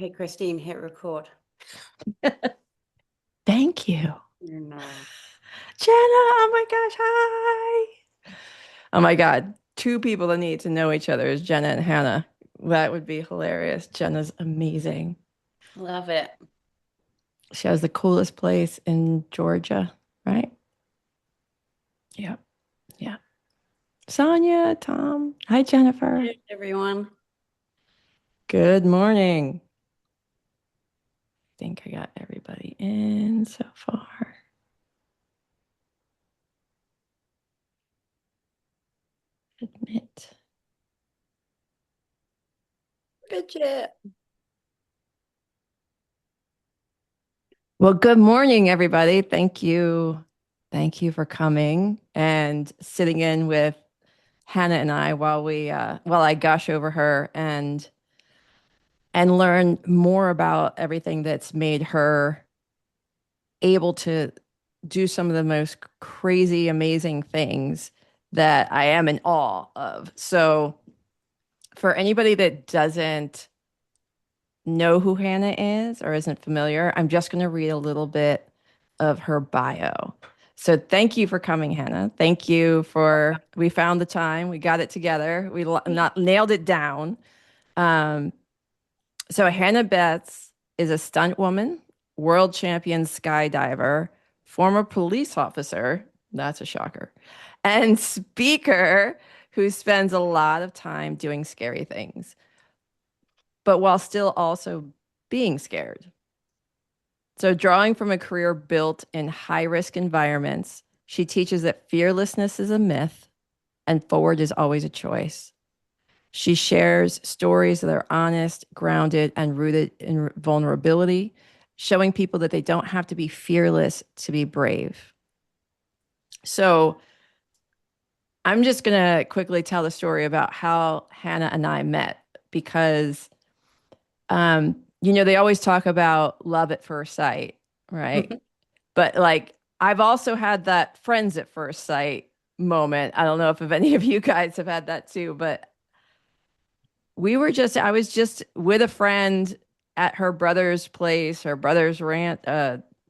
Hey, Christine, hit record. Thank you. No. Jenna, oh my gosh, hi. Oh my God, two people that need to know each other is Jenna and Hannah. That would be hilarious. Jenna's amazing. Love it. She has the coolest place in Georgia, right? Yeah, yeah. Sonia, Tom. Hi, Jennifer. Hey, everyone. Good morning. I think I got everybody in so far. Admit. Bridget. Well, good morning, everybody. Thank you. Thank you for coming and sitting in with Hannah and I while I gush over her and learn more about everything that's made her able to do some of the most crazy, amazing things that I am in awe of. So, for anybody that doesn't know who Hannah is or isn't familiar, I'm just going to read a little bit of her bio. So thank you for coming, Hannah. Thank you for we found the time, we got it together, not nailed it down. Um, so Hannah Betts is a stunt woman, world champion skydiver, former police officer. That's a shocker. And speaker who spends a lot of time doing scary things, but while still also being scared. So, drawing from a career built in high risk environments, she teaches that fearlessness is a myth and forward is always a choice. She shares stories that are honest, grounded, and rooted in vulnerability, showing people that they don't have to be fearless to be brave. So, I'm just going to quickly tell the story about how Hannah and I met because they always talk about love at first sight, right? But like, I've also had that friends at first sight moment. I don't know if any of you guys have had that too, but I was just with a friend at her brother's place, her brother's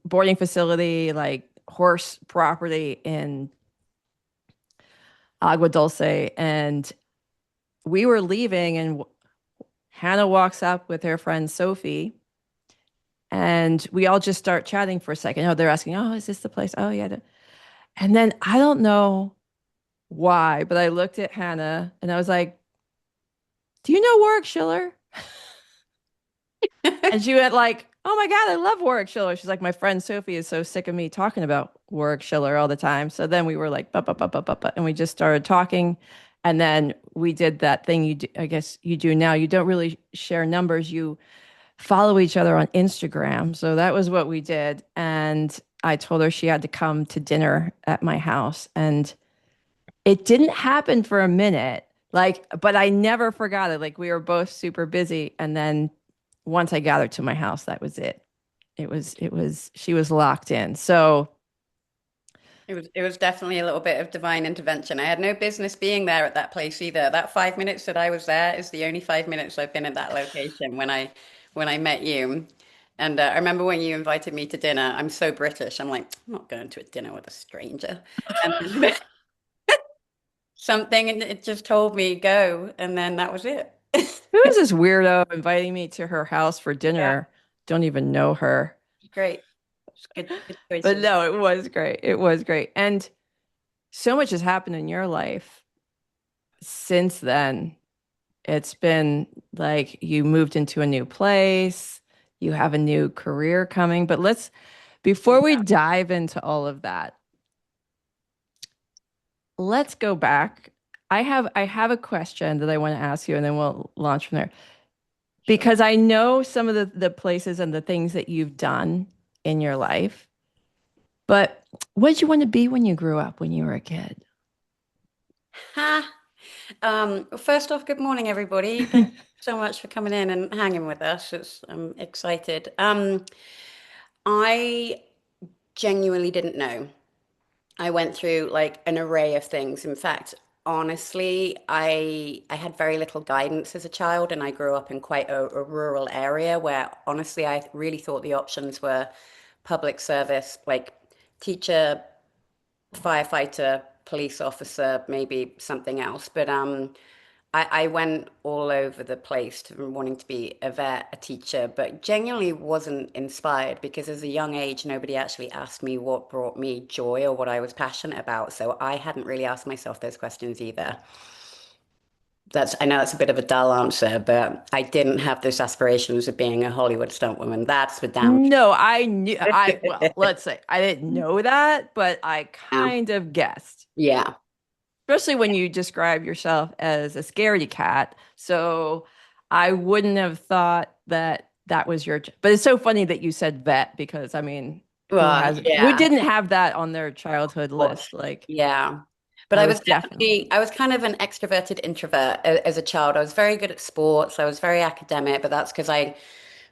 boarding facility, like horse property in Agua Dulce. And we were leaving, and Hannah walks up with her friend Sophie. And we all just start chatting for a second. Oh, they're asking, oh, is this the place? Oh, yeah. And then I don't know why, but I looked at Hannah and I was like, do you know Warwick Schiller? And she went like, oh my God, I love Warwick Schiller. She's like, my friend Sophie is so sick of me talking about Warwick Schiller all the time. So then we were like, and we just started talking. And then we did that thing I guess you do now. You don't really share numbers. You follow each other on Instagram. So that was what we did. And I told her she had to come to dinner at my house. And it didn't happen for a minute, like, but I never forgot it. Like, we were both super busy. And then once I got her to my house, that was it. She was locked in. So, It was definitely a little bit of divine intervention. I had no business being there at that place either. That 5 minutes that I was there is the only 5 minutes I've been at that location when I met you. And I remember when you invited me to dinner. I'm so British. I'm like, I'm not going to a dinner with a stranger. And something and it just told me go, and then that was it. who is this weirdo inviting me to her house for Yeah, dinner? Don't even know her. great. It's good, good But choices. no, it was great. It was great. And so much has happened in your life since then. It's been like you moved into a new place, you have a new career coming. But before we dive into all of that, let's go back. I have a question that I want to ask you, and then we'll launch from there. Sure. Because I know some of the places and the things that you've done in your life, but what did you want to be when you grew up, when you were a kid? Ha. First off, good morning, everybody. Thank you so much for coming in and hanging with us. I'm excited. I genuinely didn't know. I went through like an array of things. In fact, honestly, I had very little guidance as a child, and I grew up in quite a rural area where honestly I really thought the options were public service, like teacher, firefighter, police officer, maybe something else. But I went all over the place to wanting to be a vet, a teacher, but genuinely wasn't inspired because as a young age, nobody actually asked me what brought me joy or what I was passionate about. So I hadn't really asked myself those questions either. I know that's a bit of a dull answer, but I didn't have those aspirations of being a Hollywood stunt woman. That's for damn No, I knew well, sure. let's say I didn't know that, but I Yeah. kind of guessed. Yeah. Especially when you describe yourself as a scaredy cat. So I wouldn't have thought that that was but it's so funny that you said vet because I mean, Well, who yeah. didn't have that on their childhood Course. list? Like Yeah. But I I was was definitely. definitely, I was kind of an extroverted introvert as a child. I was very good at sports. I was very academic, but that's because I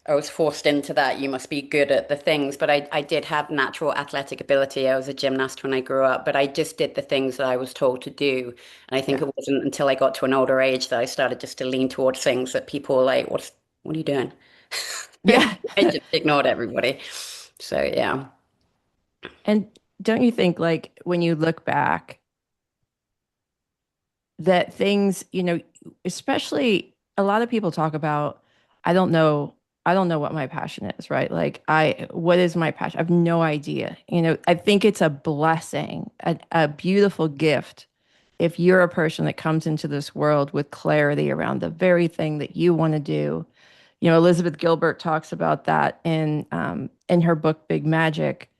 was forced into that. You must be good at the things. But I did have natural athletic ability. I was a gymnast when I grew up, but I just did the things that I was told to do. And I think Yeah. it wasn't until I got to an older age that I started just to lean towards things that people were like, what are you doing? Yeah. I just ignored everybody. So yeah. And don't you think like when you look back that things, especially a lot of people talk about, I don't know, I don't know what my passion is, right? Like what is my passion? I have no idea. I think it's a blessing, a beautiful gift if you're a person that comes into this world with clarity around the very thing that you want to do. Elizabeth Gilbert talks about that in her book Big Magic.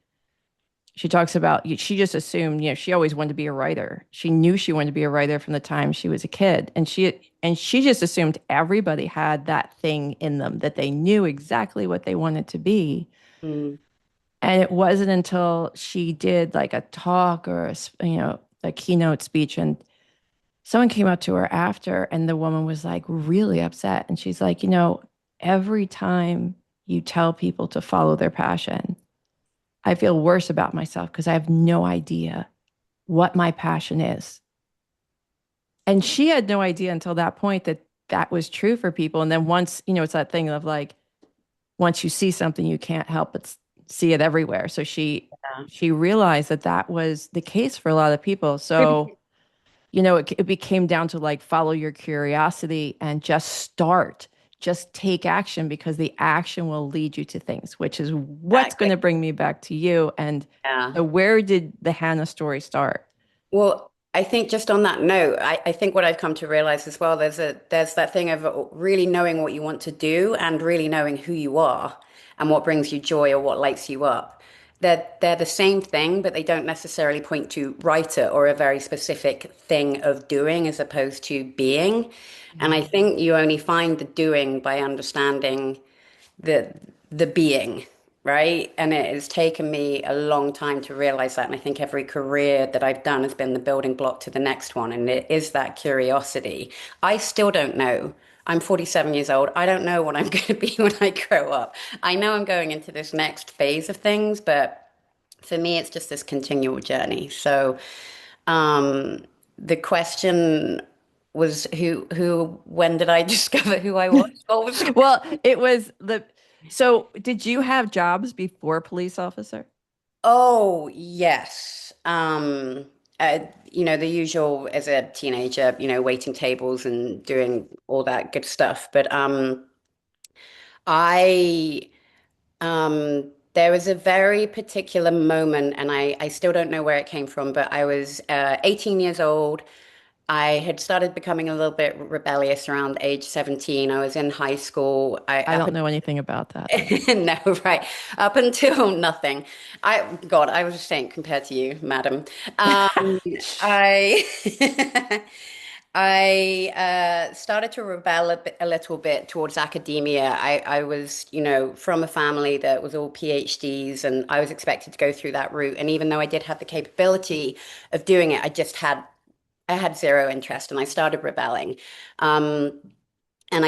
She talks about she just assumed, she always wanted to be a writer. She knew she wanted to be a writer from the time she was a kid. And she just assumed everybody had that thing in them that they knew exactly what they wanted to be. Mm. And it wasn't until she did like a talk or a keynote speech and someone came up to her after and the woman was like really upset and she's like, every time you tell people to follow their passion, I feel worse about myself because I have no idea what my passion is. And she had no idea until that point that that was true for people. And then once, it's that thing of like, once you see something, you can't help but see it everywhere. So she realized that that was the case for a lot of people. So, it became down to like follow your curiosity and just take action because the action will lead you to things, which is what's going Exactly. to bring me back to you. And Yeah. so where did the Hannah story start? Well, I think just on that note, I think what I've come to realize as well, there's that thing of really knowing what you want to do and really knowing who you are and what brings you joy or what lights you up. They're the same thing, but they don't necessarily point to writer or a very specific thing of doing as opposed to being. And I Mhm. think you only find the doing by understanding the the being, right? And it has taken me a long time to realize that. And I think every career that I've done has been the building block to the next one. And it is that curiosity. I still don't know. I'm 47 years old. I don't know what I'm going to be when I grow up. I know I'm going into this next phase of things, but for me, it's just this continual journey. So, the question was when did I discover who I was? What was Well, it was so did you have jobs before police officer? Oh, yes. The usual as a teenager, waiting tables and doing all that good stuff. But I there was a very particular moment, and I still don't know where it came from, but I was 18 years old. I had started becoming a little bit rebellious around age 17. I was in high school. I I up don't know anything about that. No, right. Up until nothing. God, I was a saint compared to you, madam. I I started to rebel a little bit towards academia. I was, from a family that was all PhDs, and I was expected to go through that route. And even though I did have the capability of doing it, I had zero interest, and I started rebelling. Um, and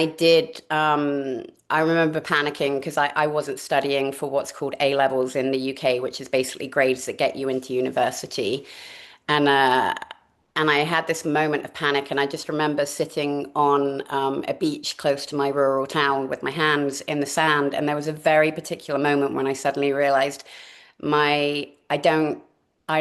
I remember panicking because I wasn't studying for what's called A levels in the UK, which is basically grades that get you into university. And And I had this moment of panic, and I just remember sitting on a beach close to my rural town with my hands in the sand. And there was a very particular moment when I suddenly realized I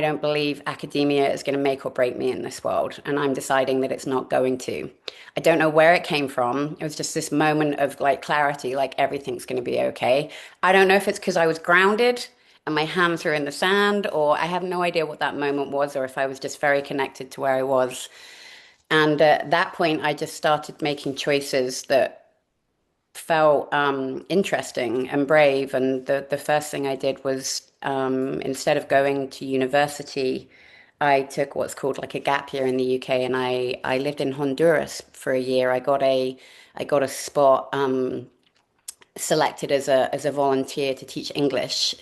don't believe academia is going to make or break me in this world, and I'm deciding that it's not going to. I don't know where it came from. It was just this moment of like clarity, like everything's going to be okay. I don't know if it's because I was grounded and my hands were in the sand, or I have no idea what that moment was, or if I was just very connected to where I was. And at that point, I just started making choices that felt interesting and brave. And the first thing I did was instead of going to university, I took what's called like a gap year in the UK, and I lived in Honduras for a year. I got a spot selected as a volunteer to teach English,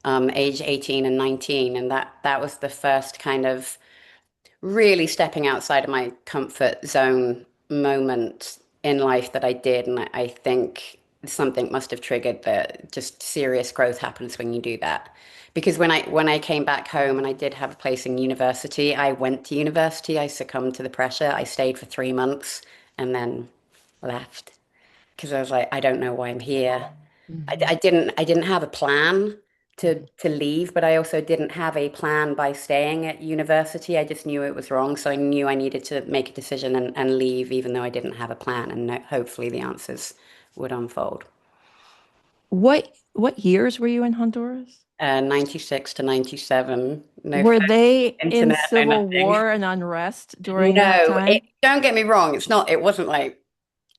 age 18 and 19, and that was the first kind of really stepping outside of my comfort zone moment in life that I did. And I think something must have triggered that just serious growth happens when you do that. Because when I came back home and I did have a place in university, I went to university, I succumbed to the pressure. I stayed for 3 months and then left because I was like, I don't know why I'm here. Mhm. I didn't have a plan to leave, but I also didn't have a plan by staying at university. I just knew it was wrong, so I knew I needed to make a decision and leave, even though I didn't have a plan. And hopefully the answers would unfold. What years were you in Honduras? 96 to 97, no Were phone, they in internet, no civil nothing. war and unrest during that No, time? don't get me wrong. It wasn't like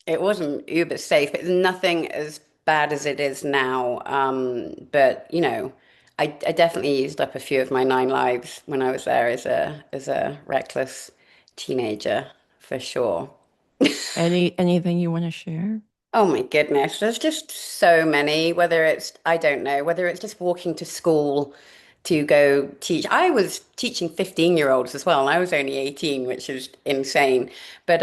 it wasn't uber safe. It's nothing as bad as it is now. But I definitely used up a few of my 9 lives when I was there as a reckless teenager, for sure. Anything you want to share? Oh my goodness, there's just so many, whether it's, I don't know, whether it's just walking to school to go teach. I was teaching 15-year-olds as well, and I was only 18, which is insane. But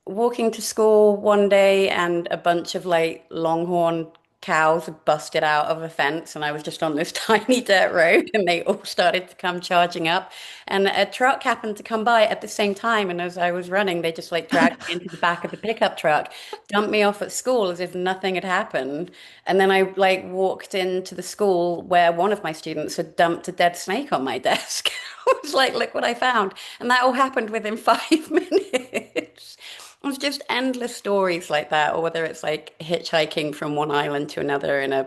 walking to school one day and a bunch of like longhorn cows had busted out of a fence, and I was just on this tiny dirt road, and they all started to come charging up, and a truck happened to come by at the same time, and as I was running they just like dragged me into the back of the pickup truck, dumped me off at school as if nothing had happened, and then I like walked into the school where one of my students had dumped a dead snake on my desk. I was like, look what I found, and that all happened within 5 minutes. It was just endless stories like that, or whether it's like hitchhiking from one island to another in a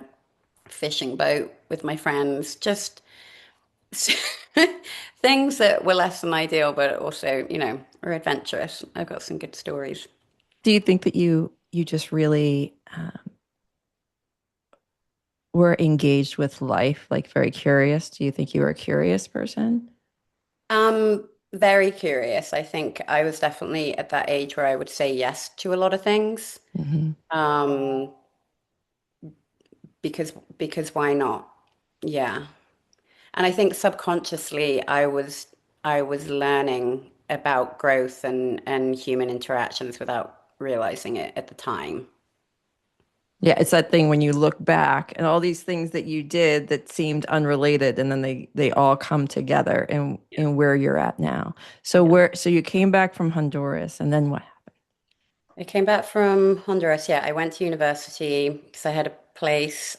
fishing boat with my friends, just things that were less than ideal, but also, were adventurous. I've got some good stories. Do you think that you just really were engaged with life, like very curious? Do you think you were a curious person? Very curious. I think I was definitely at that age where I would say yes to a lot of things. Hmm. Um, because why not? Yeah. And I think subconsciously I was learning about growth and human interactions without realizing it at the time. Yeah, it's that thing when you look back and all these things that you did that seemed unrelated, and then they all come together Yeah. in where you're at now. Yeah. So you came back from Honduras, and then what happened? I came back from Honduras. Yeah, I went to university because I had a place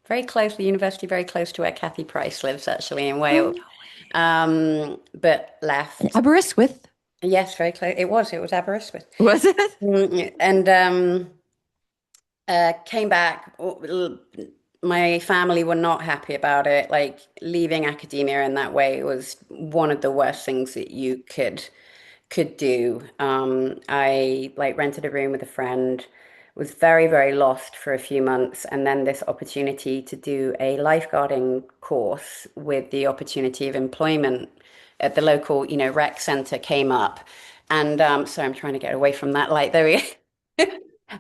very close, the university very close to where Kathy Price lives, actually in Oh, Wales. no way. But And left. Aberystwyth, Yes, very close. It was Aberystwyth. was it? And came back. My family were not happy about it. Like leaving academia in that way was one of the worst things that you could do. I like rented a room with a friend, was very, very lost for a few months, and then this opportunity to do a lifeguarding course with the opportunity of employment at the local, rec center came up. And so I'm trying to get away from that light. There we go.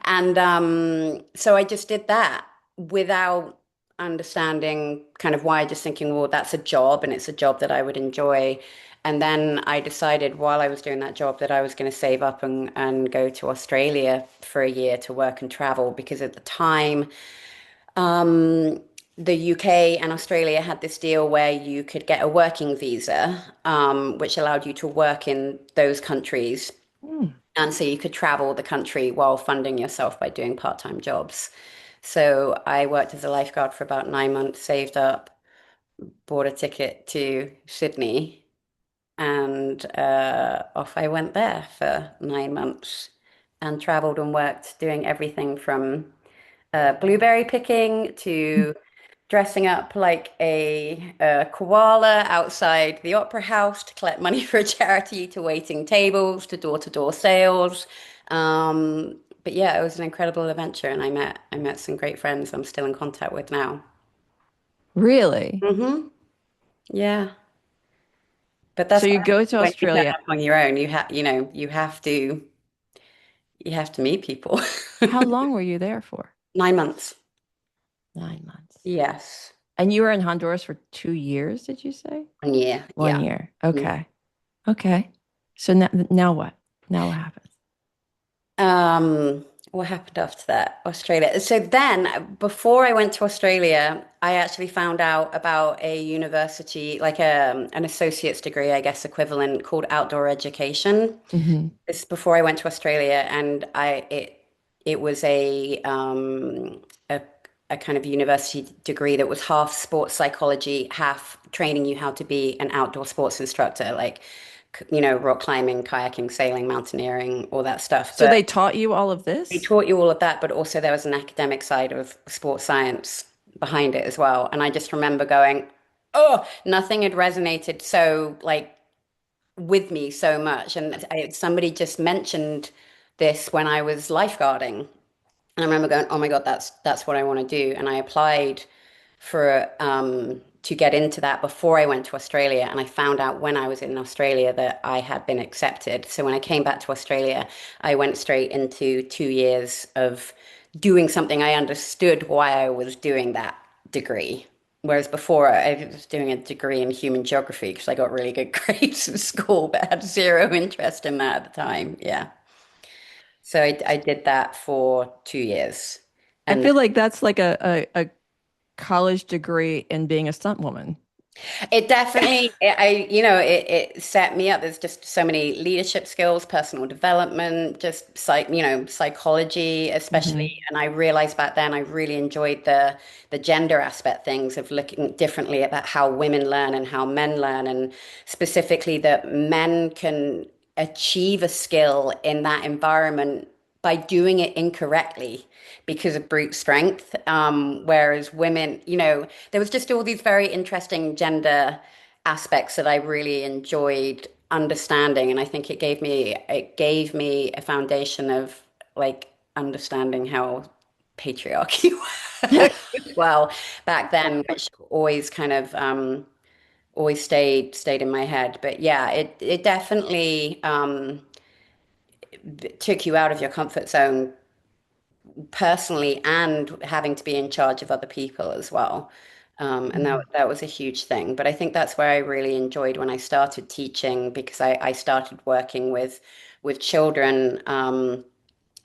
And so I just did that without understanding kind of why, just thinking, well, that's a job and it's a job that I would enjoy. And then I decided while I was doing that job that I was going to save up and go to Australia for a year to work and travel because at the time, the UK and Australia had this deal where you could get a working visa, which allowed you to work in those countries. Hmm. And so you could travel the country while funding yourself by doing part-time jobs. So I worked as a lifeguard for about 9 months, saved up, bought a ticket to Sydney, and off I went there for 9 months and traveled and worked doing everything from blueberry picking to dressing up like a koala outside the opera house to collect money for a charity, to waiting tables, to door-to-door sales. But yeah, it was an incredible adventure, and I met some great friends I'm still in contact with now. Really? Yeah, but So that's you go to when you turn Australia. up on your own. You have to meet people. How long were you there for? 9 months. 9 months. Yes. And you were in Honduras for 2 years, did you say? 1 year. One Yeah. year. Okay. Okay. So now what? Now what happens? What happened after that? Australia. So then, before I went to Australia, I actually found out about a university, like an associate's degree, I guess, equivalent called outdoor education. Hmm. This before I went to Australia, and it was a kind of university degree that was half sports psychology, half training you how to be an outdoor sports instructor, like rock climbing, kayaking, sailing, mountaineering, all that stuff. So But they taught you all of they this? taught you all of that, but also there was an academic side of sports science behind it as well. And I just remember going, oh, nothing had resonated so like with me so much. And somebody just mentioned this when I was lifeguarding. And I remember going, oh my God, that's what I want to do. And I applied for to get into that before I went to Australia. And I found out when I was in Australia that I had been accepted. So when I came back to Australia, I went straight into 2 years of doing something I understood why I was doing that degree. Whereas before, I was doing a degree in human geography because I got really good grades in school, but had zero interest in that at the time. Yeah. So I did that for 2 years. I And feel like that's like a college degree in being a stunt woman. it definitely, it set me up. There's just so many leadership skills, personal development, just psychology, especially. Hmm. And I realized back then I really enjoyed the gender aspect things of looking differently about how women learn and how men learn, and specifically that men can achieve a skill in that environment by doing it incorrectly because of brute strength. Whereas women, there was just all these very interesting gender aspects that I really enjoyed understanding. And I think it gave me a foundation of like understanding how patriarchy works as well back then, which always kind of always stayed in my head. But yeah, it definitely took you out of your comfort zone personally and having to be in charge of other people as well. And that was a huge thing. But I think that's where I really enjoyed when I started teaching because I started working with children.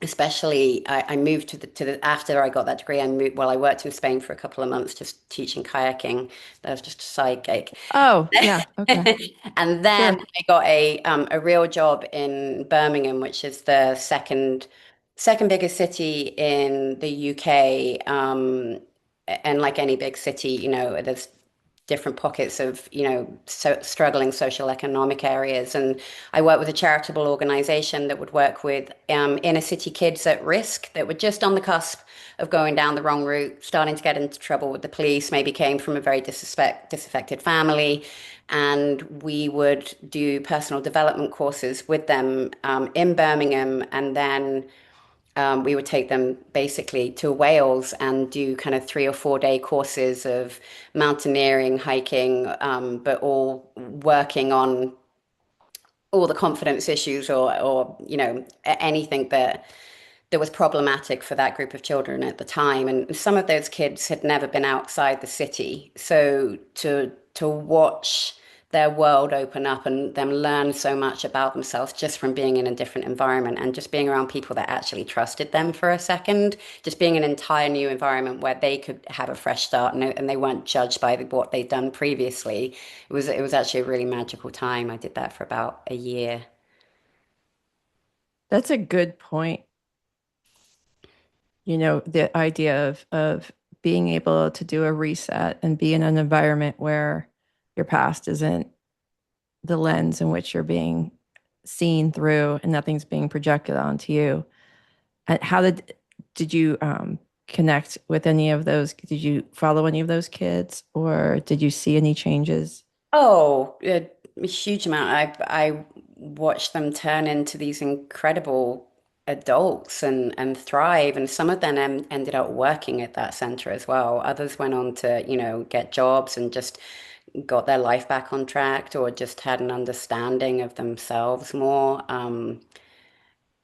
Especially, I moved to the after I got that degree. I worked in Spain for a couple of months just teaching kayaking. That was just a side gig. Oh, yeah. Okay. And then Sure. I got a real job in Birmingham, which is the second biggest city in the UK. And like any big city, there's different pockets of, struggling social economic areas. And I worked with a charitable organization that would work with inner city kids at risk that were just on the cusp of going down the wrong route, starting to get into trouble with the police, maybe came from a very disaffected family. And we would do personal development courses with them in Birmingham. And then we would take them basically to Wales and do kind of 3 or 4 day courses of mountaineering, hiking, but all working on all the confidence issues or anything that was problematic for that group of children at the time. And some of those kids had never been outside the city. So to watch their world open up and them learn so much about themselves just from being in a different environment and just being around people that actually trusted them for a second, just being in an entire new environment where they could have a fresh start and they weren't judged by what they'd done previously. It was actually a really magical time. I did that for about a year. That's a good point. You know, the idea of being able to do a reset and be in an environment where your past isn't the lens in which you're being seen through and nothing's being projected onto you. And how did you connect with any of those? Did you follow any of those kids, or did you see any changes? Oh, a huge amount. I watched them turn into these incredible adults and thrive. And some of them ended up working at that center as well. Others went on to, get jobs and just got their life back on track or just had an understanding of themselves more.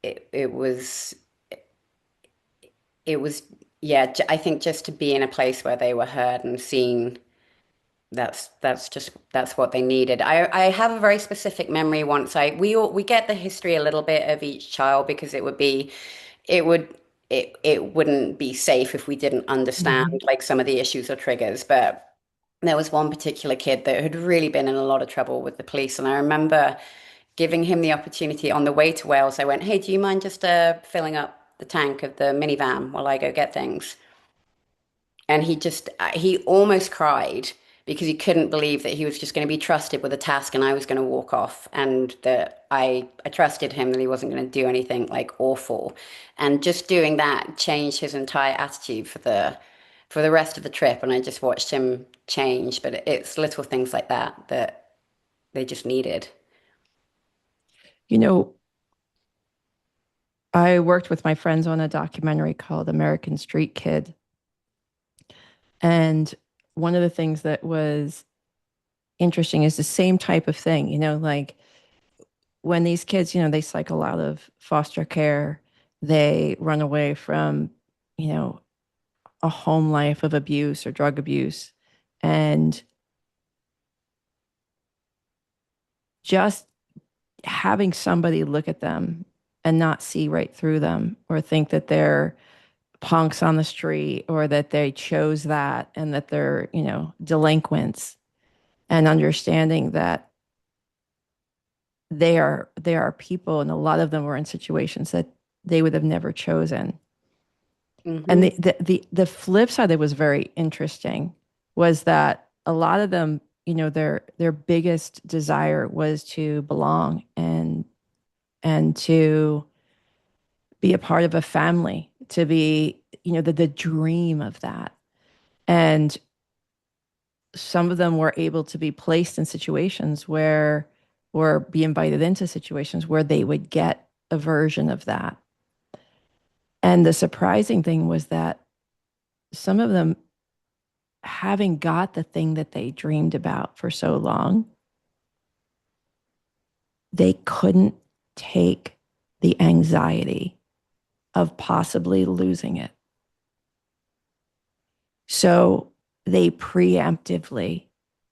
It was it was yeah, I think just to be in a place where they were heard and seen. That's what they needed. I have a very specific memory once we get the history a little bit of each child because it would it wouldn't be safe if we didn't understand Mhm. like some of the issues or triggers. But there was one particular kid that had really been in a lot of trouble with the police, and I remember giving him the opportunity on the way to Wales. I went, "Hey, do you mind just filling up the tank of the minivan while I go get things?" And he almost cried because he couldn't believe that he was just going to be trusted with a task and I was going to walk off and that I trusted him that he wasn't going to do anything like awful. And just doing that changed his entire attitude for the rest of the trip. And I just watched him change. But it's little things like that that they just needed. You know, I worked with my friends on a documentary called American Street Kid. And one of the things that was interesting is the same type of thing, like when these kids, they cycle out of foster care, they run away from, you know, a home life of abuse or drug abuse. And just having somebody look at them and not see right through them or think that they're punks on the street or that they chose that and that they're, delinquents, and understanding that they are people, and a lot of them were in situations that they would have never chosen. And Hmm. the flip side that was very interesting was that a lot of them, their biggest desire was to belong and to be a part of a family, to be, the dream of that. And some of them were able to be placed in situations where, or be invited into situations where they would get a version of that. And the surprising thing was that some of them, having got the thing that they dreamed about for so long, they couldn't take the anxiety of possibly losing it. So they preemptively,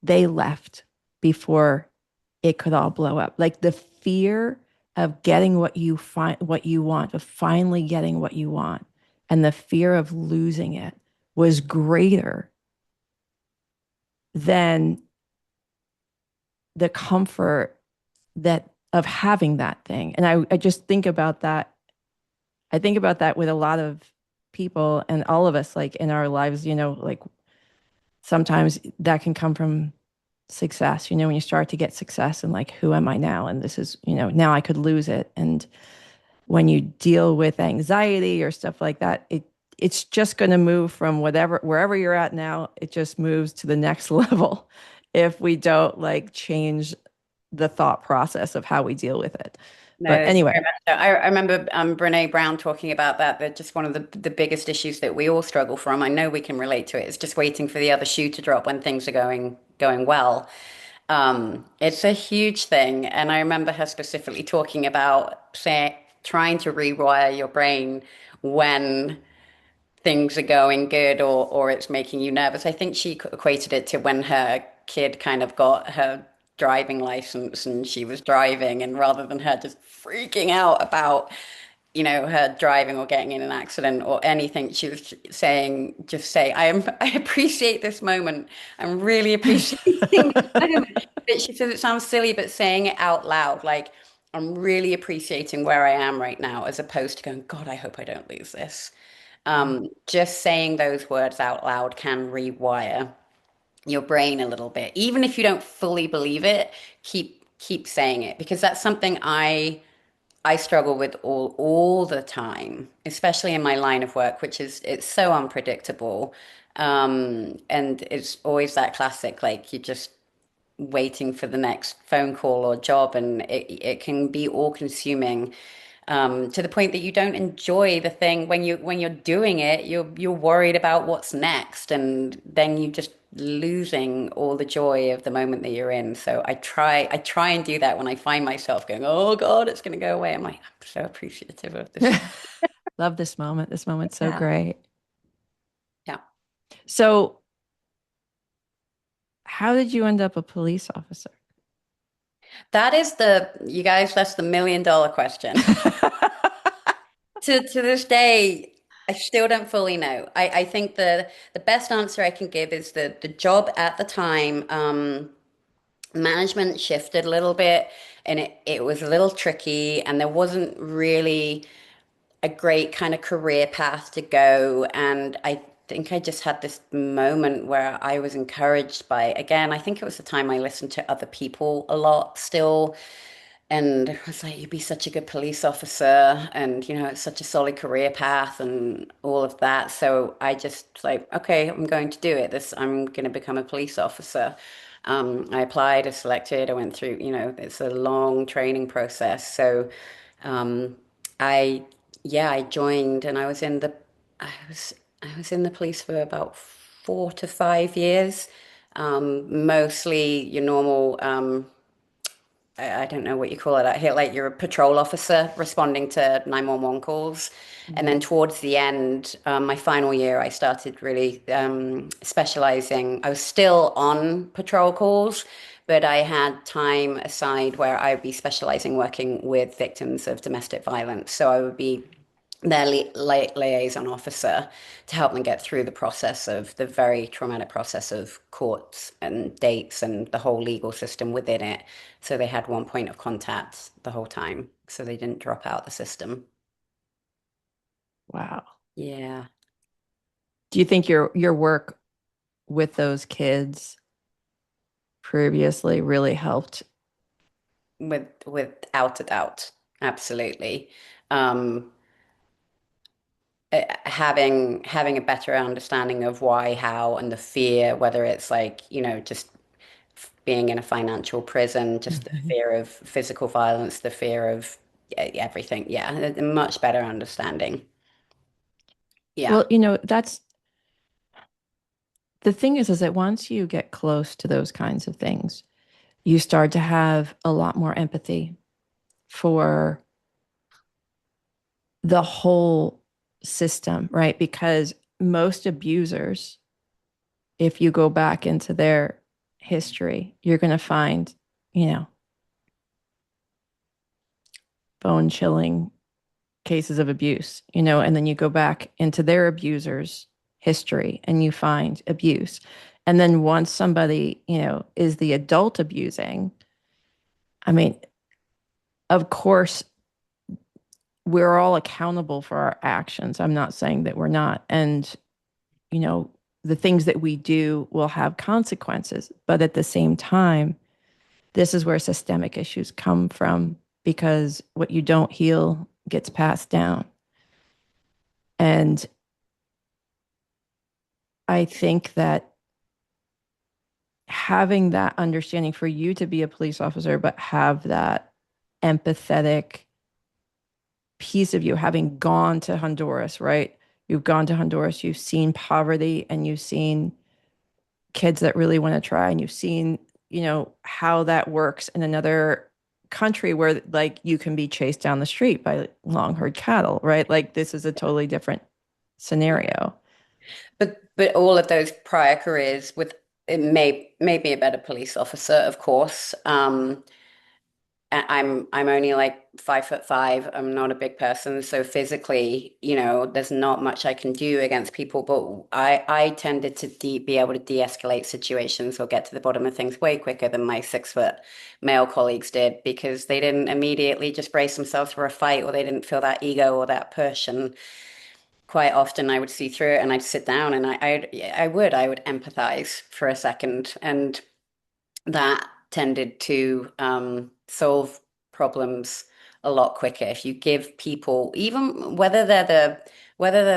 they left before it could all blow up. Like the fear of getting what you want, of finally getting what you want, and the fear of losing it was greater than the comfort that of having that thing. And I just think about that. I think about that with a lot of people and all of us, like in our lives, like sometimes that can come from success, when you start to get success and like, who am I now? And this is, now I could lose it. And when you deal with anxiety or stuff like that, it's just going to move from wherever you're at now, it just moves to the next level if we don't like change the thought process of how we deal with it. No, But it's very anyway, much so. I remember Brene Brown talking about that. That just one of the biggest issues that we all struggle from. I know we can relate to it. It's just waiting for the other shoe to drop when things are going well. It's a huge thing, and I remember her specifically talking about say trying to rewire your brain when things are going good or it's making you nervous. I think she equated it to when her kid kind of got her driving license and she was driving, and rather than her just freaking out about, her driving or getting in an accident or anything, she was saying, just say, I appreciate this moment. I'm really appreciating this moment. But she says it sounds silly, but saying it out loud, like, I'm really appreciating where I am right now, as opposed to going, God, I hope I don't lose this. Just saying those words out loud can rewire your brain a little bit. Even if you don't fully believe it, keep saying it, because that's something I struggle with all the time, especially in my line of work, which is it's so unpredictable. And it's always that classic, like you're just waiting for the next phone call or job, and it can be all consuming, to the point that you don't enjoy the thing when you're doing it. You're worried about what's next, and then you just losing all the joy of the moment that you're in. So I try and do that when I find myself going, oh God, it's going to go away. I'm like, I'm so appreciative of this. Love this moment. This moment's so Yeah. great. Yeah. So, how did you end up a police officer? You guys, that's the $1 million question. To this day, I still don't fully know. I think the best answer I can give is that the job at the time, management shifted a little bit, and it was a little tricky, and there wasn't really a great kind of career path to go. And I think I just had this moment where I was encouraged by, again, I think it was the time I listened to other people a lot still. And I was like, you'd be such a good police officer, and it's such a solid career path and all of that. So I just like, okay, I'm going to do it. I'm going to become a police officer. I applied, I selected, I went through, it's a long training process. So um, I, yeah, I joined, and I was, I was in the police for about 4 to 5 years. Mostly your normal, I don't know what you call it out here. Like you're a patrol officer responding to 911 calls. And Mhm. then towards the end, my final year, I started really specializing. I was still on patrol calls, but I had time aside where I would be specializing working with victims of domestic violence. So I would be their liaison officer to help them get through the process of the very traumatic process of courts and dates and the whole legal system within it. So they had one point of contact the whole time, so they didn't drop out the system. Wow. Yeah, Do you think your work with those kids previously really helped? without a doubt, absolutely. Um, having a better understanding of why, how, and the fear, whether it's like, just being in a financial prison, just the Mhm. fear of physical violence, the fear of everything. Yeah, a much better understanding. Yeah. Well, that's the thing is that once you get close to those kinds of things, you start to have a lot more empathy for the whole system, right? Because most abusers, if you go back into their history, you're going to find, you know, bone chilling cases of abuse, and then you go back into their abusers' history and you find abuse. And then once somebody, is the adult abusing, I mean, of course, we're all accountable for our actions. I'm not saying that we're not. And, you know, the things that we do will have consequences. But at the same time, this is where systemic issues come from because what you don't heal gets passed down. And I think that having that understanding for you to be a police officer, but have that empathetic piece of you having gone to Honduras, right? You've gone to Honduras, you've seen poverty and you've seen kids that really want to try, and you've seen, how that works in another country where like you can be chased down the street by long herd cattle, right? Like this is a totally different scenario. But all of those prior careers with it made me a better police officer, of course. I'm only like 5'5". I'm not a big person, so physically, there's not much I can do against people. But I tended to be able to de-escalate situations or get to the bottom of things way quicker than my 6 foot male colleagues did because they didn't immediately just brace themselves for a fight or they didn't feel that ego or that push. And quite often I would see through it and I'd sit down and I would empathize for a second, and that tended to solve problems a lot quicker if you give people, even whether they're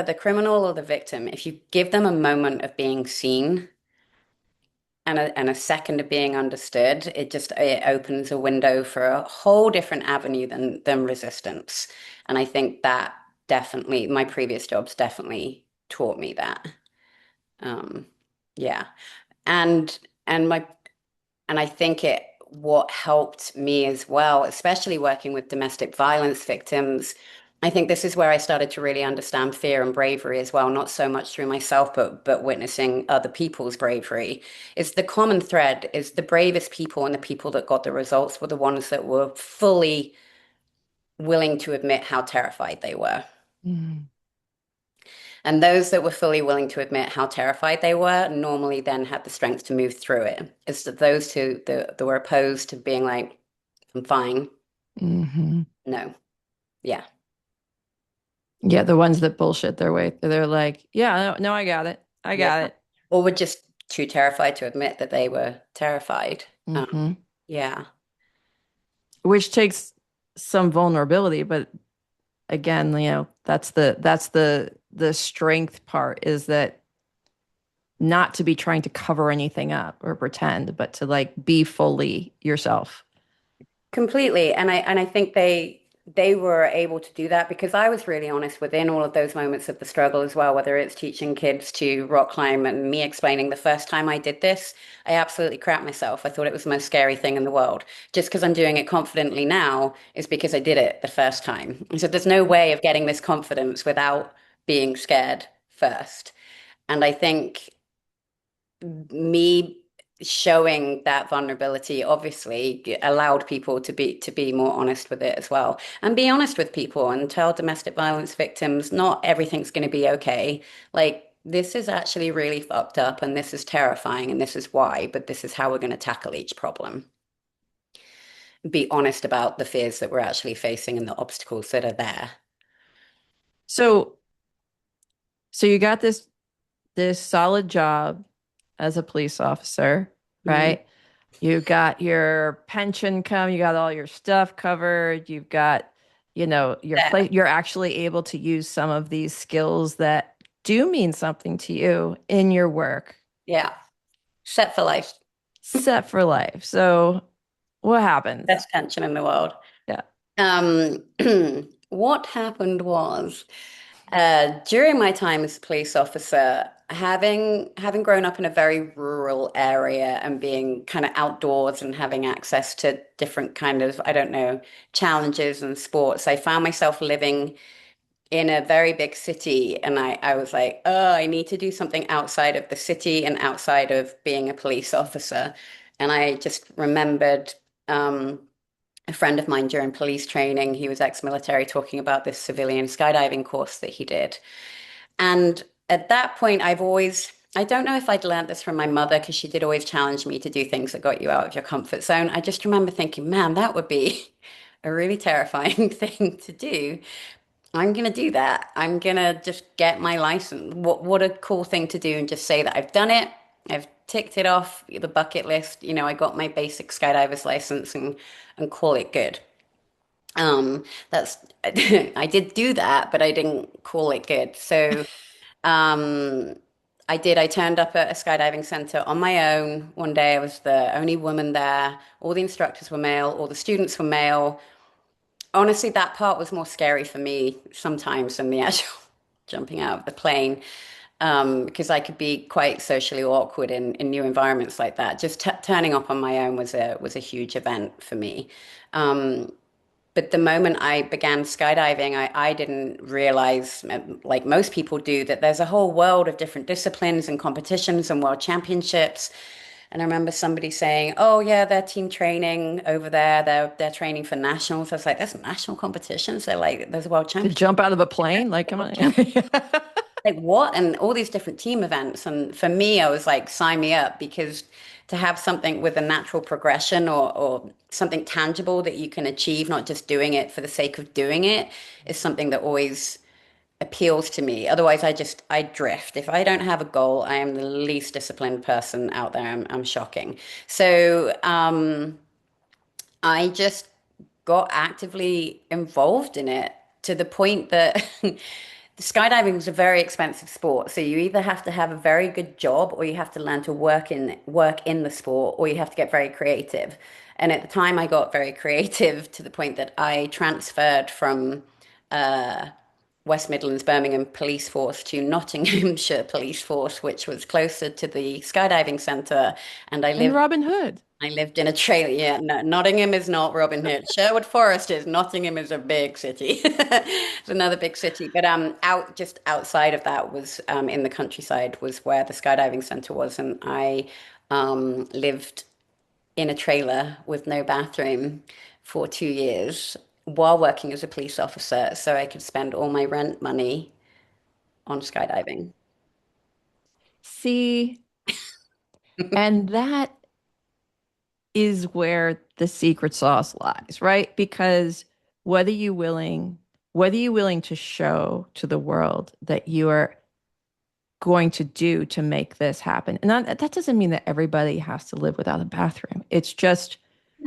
the criminal or the victim, if you give them a moment of being seen and a second of being understood, it opens a window for a whole different avenue than resistance. And I think that definitely my previous jobs definitely taught me that. Um, yeah. And and my and I think what helped me as well, especially working with domestic violence victims, I think this is where I started to really understand fear and bravery as well, not so much through myself, but witnessing other people's bravery. Is the common thread is the bravest people and the people that got the results were the ones that were fully willing to admit how terrified they were. Mm. And those that were fully willing to admit how terrified they were normally then had the strength to move through it. It's that those two that were opposed to being like, I'm fine. Hmm. No. Yeah. Yeah, the ones that bullshit their way. They're like, yeah, no, no, I got it. I Yeah. got it. Or were just too terrified to admit that they were terrified. Hmm. Yeah. Which takes some vulnerability, but again, that's the strength part is that not to be trying to cover anything up or pretend, but to like be fully yourself. Completely. And I think they were able to do that because I was really honest within all of those moments of the struggle as well, whether it's teaching kids to rock climb and me explaining the first time I did this, I absolutely crapped myself. I thought it was the most scary thing in the world. Just because I'm doing it confidently now is because I did it the first time. And so there's no way of getting this confidence without being scared first. And I think me showing that vulnerability obviously allowed people to be more honest with it as well, and be honest with people and tell domestic violence victims not everything's going to be okay. Like, this is actually really fucked up and this is terrifying and this is why, but this is how we're going to tackle each problem. Be honest about the fears that we're actually facing and the obstacles that are there. So, so you got this solid job as a police officer, Mhm. right? You got your pension come, you got all your stuff covered, you've got, your There. place, you're actually able to use some of these skills that do mean something to you in your work, Yeah. Set for life. set for life. So, what happens? Best pension in the world. Yeah. Um, what happened was, during my time as a police officer, having grown up in a very rural area and being kind of outdoors and having access to different kind of, I don't know, challenges and sports, I found myself living in a very big city, and I was like, oh, I need to do something outside of the city and outside of being a police officer. And I just remembered a friend of mine during police training, he was ex-military, talking about this civilian skydiving course that he did. And at that point, I don't know if I'd learned this from my mother because she did always challenge me to do things that got you out of your comfort zone. I just remember thinking, man, that would be a really terrifying thing to do. I'm gonna do that. I'm gonna just get my license. What a cool thing to do and just say that I've done it. I've ticked it off the bucket list. I got my basic skydiver's license and call it good. That's I did do that, but I didn't call it good. So um I did. I turned up at a skydiving center on my own. One day I was the only woman there. All the instructors were male, all the students were male. Honestly, that part was more scary for me sometimes than the actual jumping out of the plane, because I could be quite socially awkward in new environments like that. Just t turning up on my own was a huge event for me. Um, But the moment I began skydiving, I didn't realize, like most people do, that there's a whole world of different disciplines and competitions and world championships. And I remember somebody saying, "Oh yeah, they're team training over there. They're training for nationals." I was like, "There's national competitions." They're like, "There's a world To championship." jump out of a plane, like, come on. Like what? And all these different team events. And for me, I was like, sign me up because to have something with a natural progression or something tangible that you can achieve, not just doing it for the sake of doing it, is something that always appeals to me. Otherwise, I drift. If I don't have a goal, I am the least disciplined person out there. I'm shocking. So I just got actively involved in it to the point that skydiving is a very expensive sport. So you either have to have a very good job or you have to learn to work in the sport or you have to get very creative. And at the time I got very creative to the point that I transferred from West Midlands Birmingham Police Force to Nottinghamshire Police Force, which was closer to the skydiving centre. And And Robin Hood. I lived in a trailer. Yeah, no, Nottingham is not Robin Hood. Sherwood Forest is. Nottingham is a big city. It's another big city. But out just outside of that was in the countryside was where the skydiving center was, and I lived in a trailer with no bathroom for 2 years while working as a police officer, so I could spend all my rent money on skydiving. See, and that is where the secret sauce lies, right? Because whether you willing, whether you're willing to show to the world that you are going to do to make this happen. And that doesn't mean that everybody has to live without a bathroom. It's just,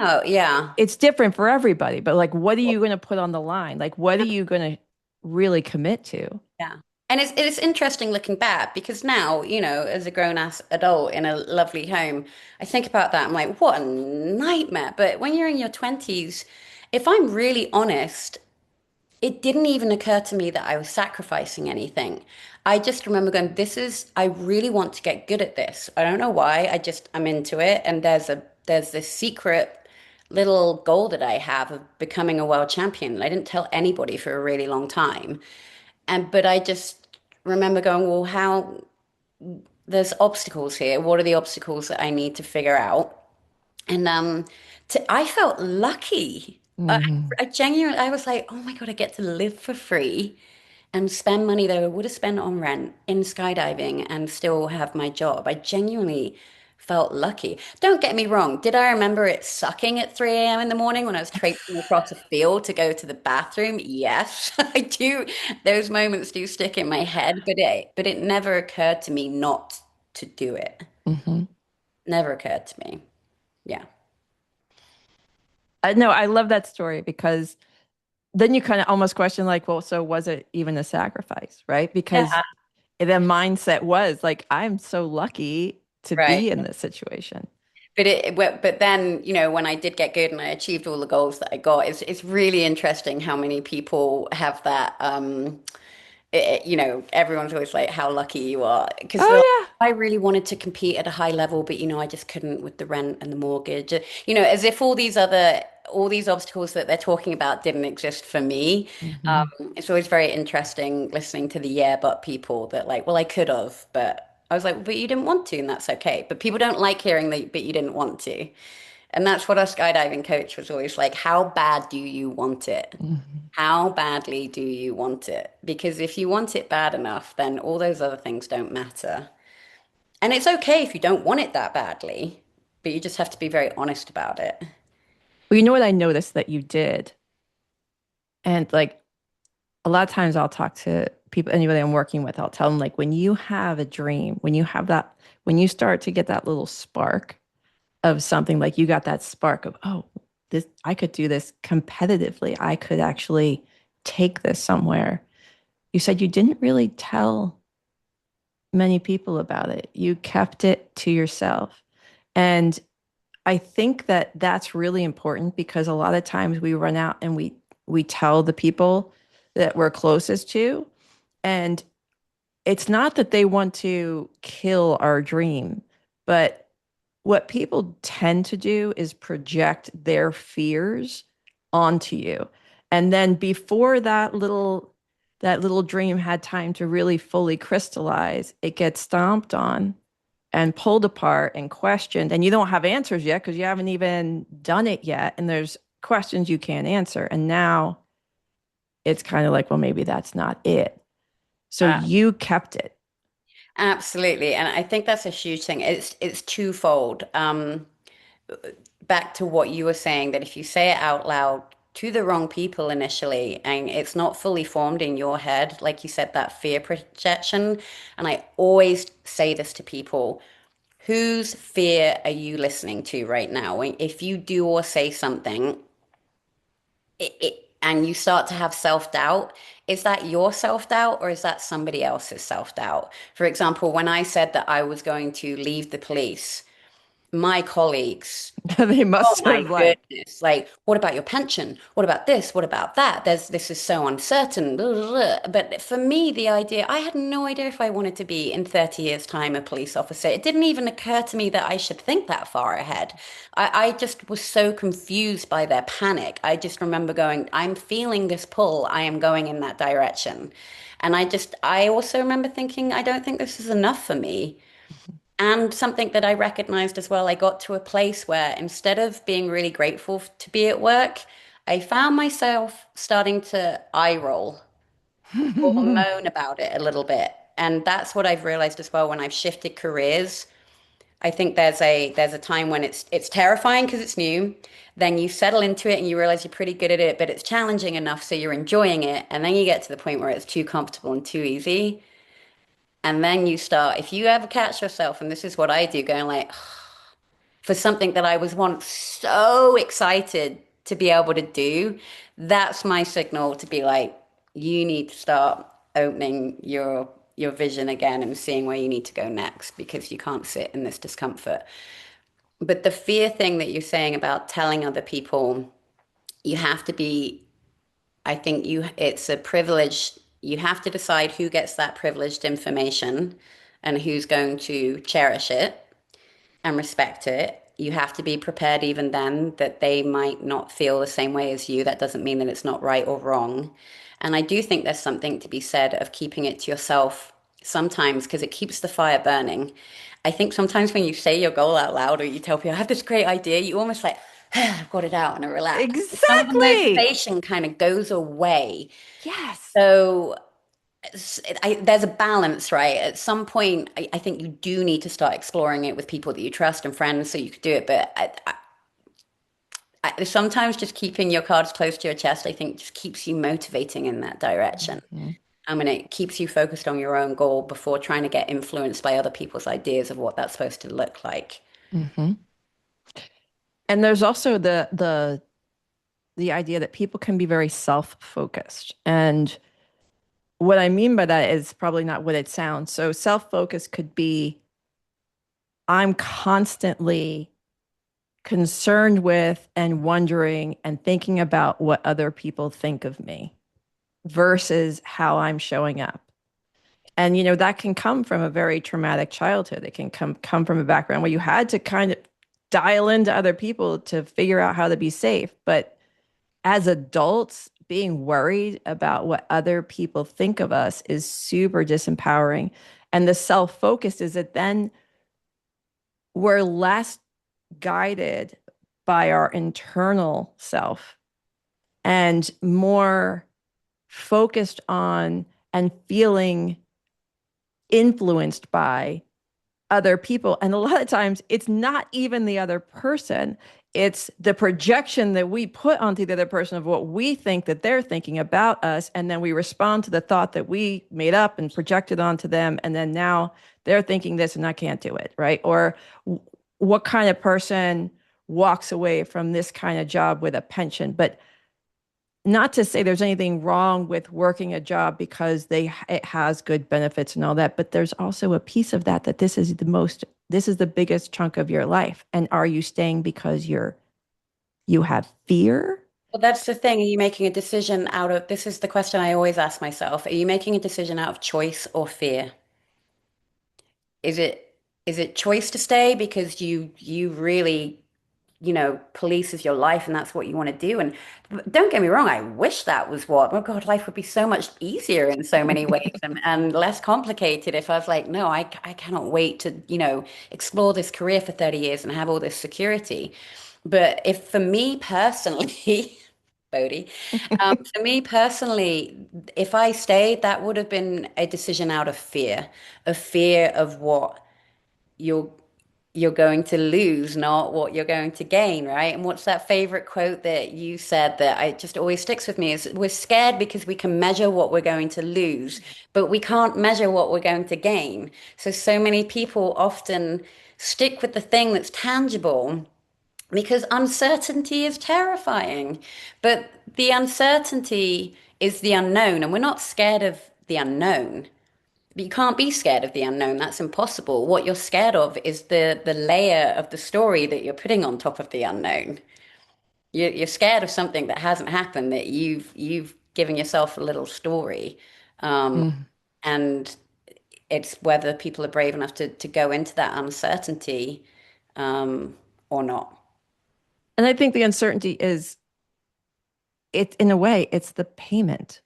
Oh, yeah. it's different for everybody. But like, what are you going to put on the line? Like, what are you going to really commit to? Yeah. And it's interesting looking back because now, as a grown ass adult in a lovely home, I think about that. I'm like, what a nightmare. But when you're in your 20s, if I'm really honest, it didn't even occur to me that I was sacrificing anything. I just remember going, I really want to get good at this. I don't know why. I'm into it. And there's this secret little goal that I have of becoming a world champion. I didn't tell anybody for a really long time. But I just remember going, well, how there's obstacles here. What are the obstacles that I need to figure out? And I felt lucky. Hmm. I genuinely, I was like, oh my God, I get to live for free and spend money that I would have spent on rent in skydiving and still have my job. I genuinely felt lucky. Don't get me wrong. Did I remember it sucking at 3 a.m. in the morning when I was traipsing across a field to go to the bathroom? Yes, I do. Those moments do stick in my head, but it never occurred to me not to do it. Hmm. Never occurred to me. Yeah. No, I love that story because then you kind of almost question, like, well, so was it even a sacrifice, right? Because Yeah. the mindset was like, I'm so lucky to Right. be in this situation. But then, when I did get good and I achieved all the goals that I got, it's really interesting how many people have that. Everyone's always like, "How lucky you are," because Oh, I really wanted to compete at a high level, but I just couldn't with the rent and the mortgage. As if all these obstacles that they're talking about didn't exist for me. yeah. Hmm. It's always very interesting listening to the yeah, but people that like, well, I could have, but. I was like, but you didn't want to, and that's okay. But people don't like hearing that, but you didn't want to. And that's what our skydiving coach was always like, how bad do you want it? Hmm. How badly do you want it? Because if you want it bad enough, then all those other things don't matter. And it's okay if you don't want it that badly, but you just have to be very honest about it. Well, you know what I noticed that you did? And like a lot of times I'll talk to people, anybody I'm working with, I'll tell them like when you have a dream, when you have that, when you start to get that little spark of something, like you got that spark of, oh, this, I could do this competitively. I could actually take this somewhere. You said you didn't really tell many people about it. You kept it to yourself. And I think that that's really important because a lot of times we run out and we tell the people that we're closest to, and it's not that they want to kill our dream, but what people tend to do is project their fears onto you. And then before that little dream had time to really fully crystallize, it gets stomped on and pulled apart and questioned. And you don't have answers yet because you haven't even done it yet. And there's questions you can't answer. And now it's kind of like, well, maybe that's not it. So Uh, you kept it. Absolutely. And I think that's a huge thing. It's twofold. Back to what you were saying, that if you say it out loud to the wrong people initially and it's not fully formed in your head, like you said, that fear projection. And I always say this to people, whose fear are you listening to right now? If you do or say something, and you start to have self-doubt, is that your self-doubt or is that somebody else's self-doubt? For example, when I said that I was going to leave the police, my colleagues, They oh must my have like, goodness. Like, what about your pension? What about this? What about that? This is so uncertain. Blah, blah, blah. But for me, the idea, I had no idea if I wanted to be in 30 years' time a police officer. It didn't even occur to me that I should think that far ahead. I just was so confused by their panic. I just remember going, I'm feeling this pull. I am going in that direction. And I also remember thinking, I don't think this is enough for me. And something that I recognized as well, I got to a place where instead of being really grateful to be at work, I found myself starting to eye roll or moan about it a little bit. And that's what I've realized as well when I've shifted careers. I think there's a time when it's terrifying because it's new. Then you settle into it and you realize you're pretty good at it, but it's challenging enough so you're enjoying it. And then you get to the point where it's too comfortable and too easy. And then you start, if you ever catch yourself, and this is what I do, going like, for something that I was once so excited to be able to do, that's my signal to be like, you need to start opening your vision again and seeing where you need to go next because you can't sit in this discomfort. But the fear thing that you're saying about telling other people, you have to be, I think it's a privilege. You have to decide who gets that privileged information and who's going to cherish it and respect it. You have to be prepared even then that they might not feel the same way as you. That doesn't mean that it's not right or wrong. And I do think there's something to be said of keeping it to yourself sometimes because it keeps the fire burning. I think sometimes when you say your goal out loud or you tell people, I have this great idea, you almost like, I've got it out and I relax. Some of the exactly. motivation kind of goes away. Yes. So there's a balance, right? At some point, I think you do need to start exploring it with people that you trust and friends so you could do it. But sometimes just keeping your cards close to your chest, I think, just keeps you motivating in that direction. Mhm. I mean, it keeps you focused on your own goal before trying to get influenced by other people's ideas of what that's supposed to look like. Mhm. And there's also the idea that people can be very self-focused. And what I mean by that is probably not what it sounds. So self-focused could be I'm constantly concerned with and wondering and thinking about what other people think of me versus how I'm showing up. And that can come from a very traumatic childhood. It can come from a background where you had to kind of dial into other people to figure out how to be safe. But as adults, being worried about what other people think of us is super disempowering. And the self-focus is that then we're less guided by our internal self and more focused on and feeling influenced by other people. And a lot of times it's not even the other person. It's the projection that we put onto the other person of what we think that they're thinking about us. And then we respond to the thought that we made up and projected onto them. And then now they're thinking this and I can't do it. Right. Or what kind of person walks away from this kind of job with a pension? But not to say there's anything wrong with working a job because it has good benefits and all that, but there's also a piece of that this is the biggest chunk of your life. And are you staying because you have fear? Well, that's the thing. Are you making a decision out of, this is the question I always ask myself. Are you making a decision out of choice or fear? Is it is it choice to stay because you really polices your life and that's what you want to do. And don't get me wrong, I wish that was what, oh God, life would be so much easier in so many ways and less complicated if I was like, no, I cannot wait to, explore this career for 30 years and have all this security. But if for me personally, Bodhi, for me personally, if I stayed, that would have been a decision out of fear of what you're you're going to lose, not what you're going to gain, right? And what's that favorite quote that you said that I just always sticks with me is we're scared because we can measure what we're going to lose, but we can't measure what we're going to gain. So many people often stick with the thing that's tangible because uncertainty is terrifying. But the uncertainty is the unknown, and we're not scared of the unknown. You can't be scared of the unknown. That's impossible. What you're scared of is the layer of the story that you're putting on top of the unknown. You're scared of something that hasn't happened, that you've given yourself a little story. Mm. And it's whether people are brave enough to go into that uncertainty or not. And I think the uncertainty is it in a way, it's the payment.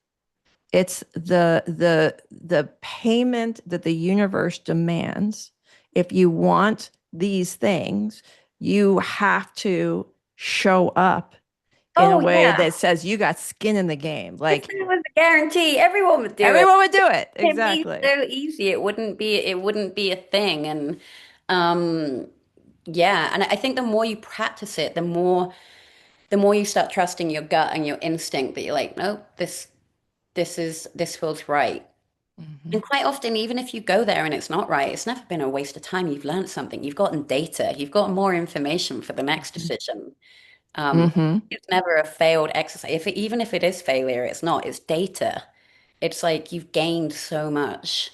It's the payment that the universe demands. If you want these things, you have to show up in a Oh way yeah. that says you got skin in the game. If Like there was a guarantee, everyone would do it. everyone would do it. It'd be Exactly. so easy. It wouldn't be a thing. And um yeah, and I think the more you practice it, the more you start trusting your gut and your instinct that you're like, no, this feels right. Mhm. And quite often, even if you go there and it's not right, it's never been a waste of time. You've learned something, you've gotten data, you've got more information for the next decision. Um, Mhm. it's never a failed exercise. Even if it is failure, it's not, it's data. It's like you've gained so much.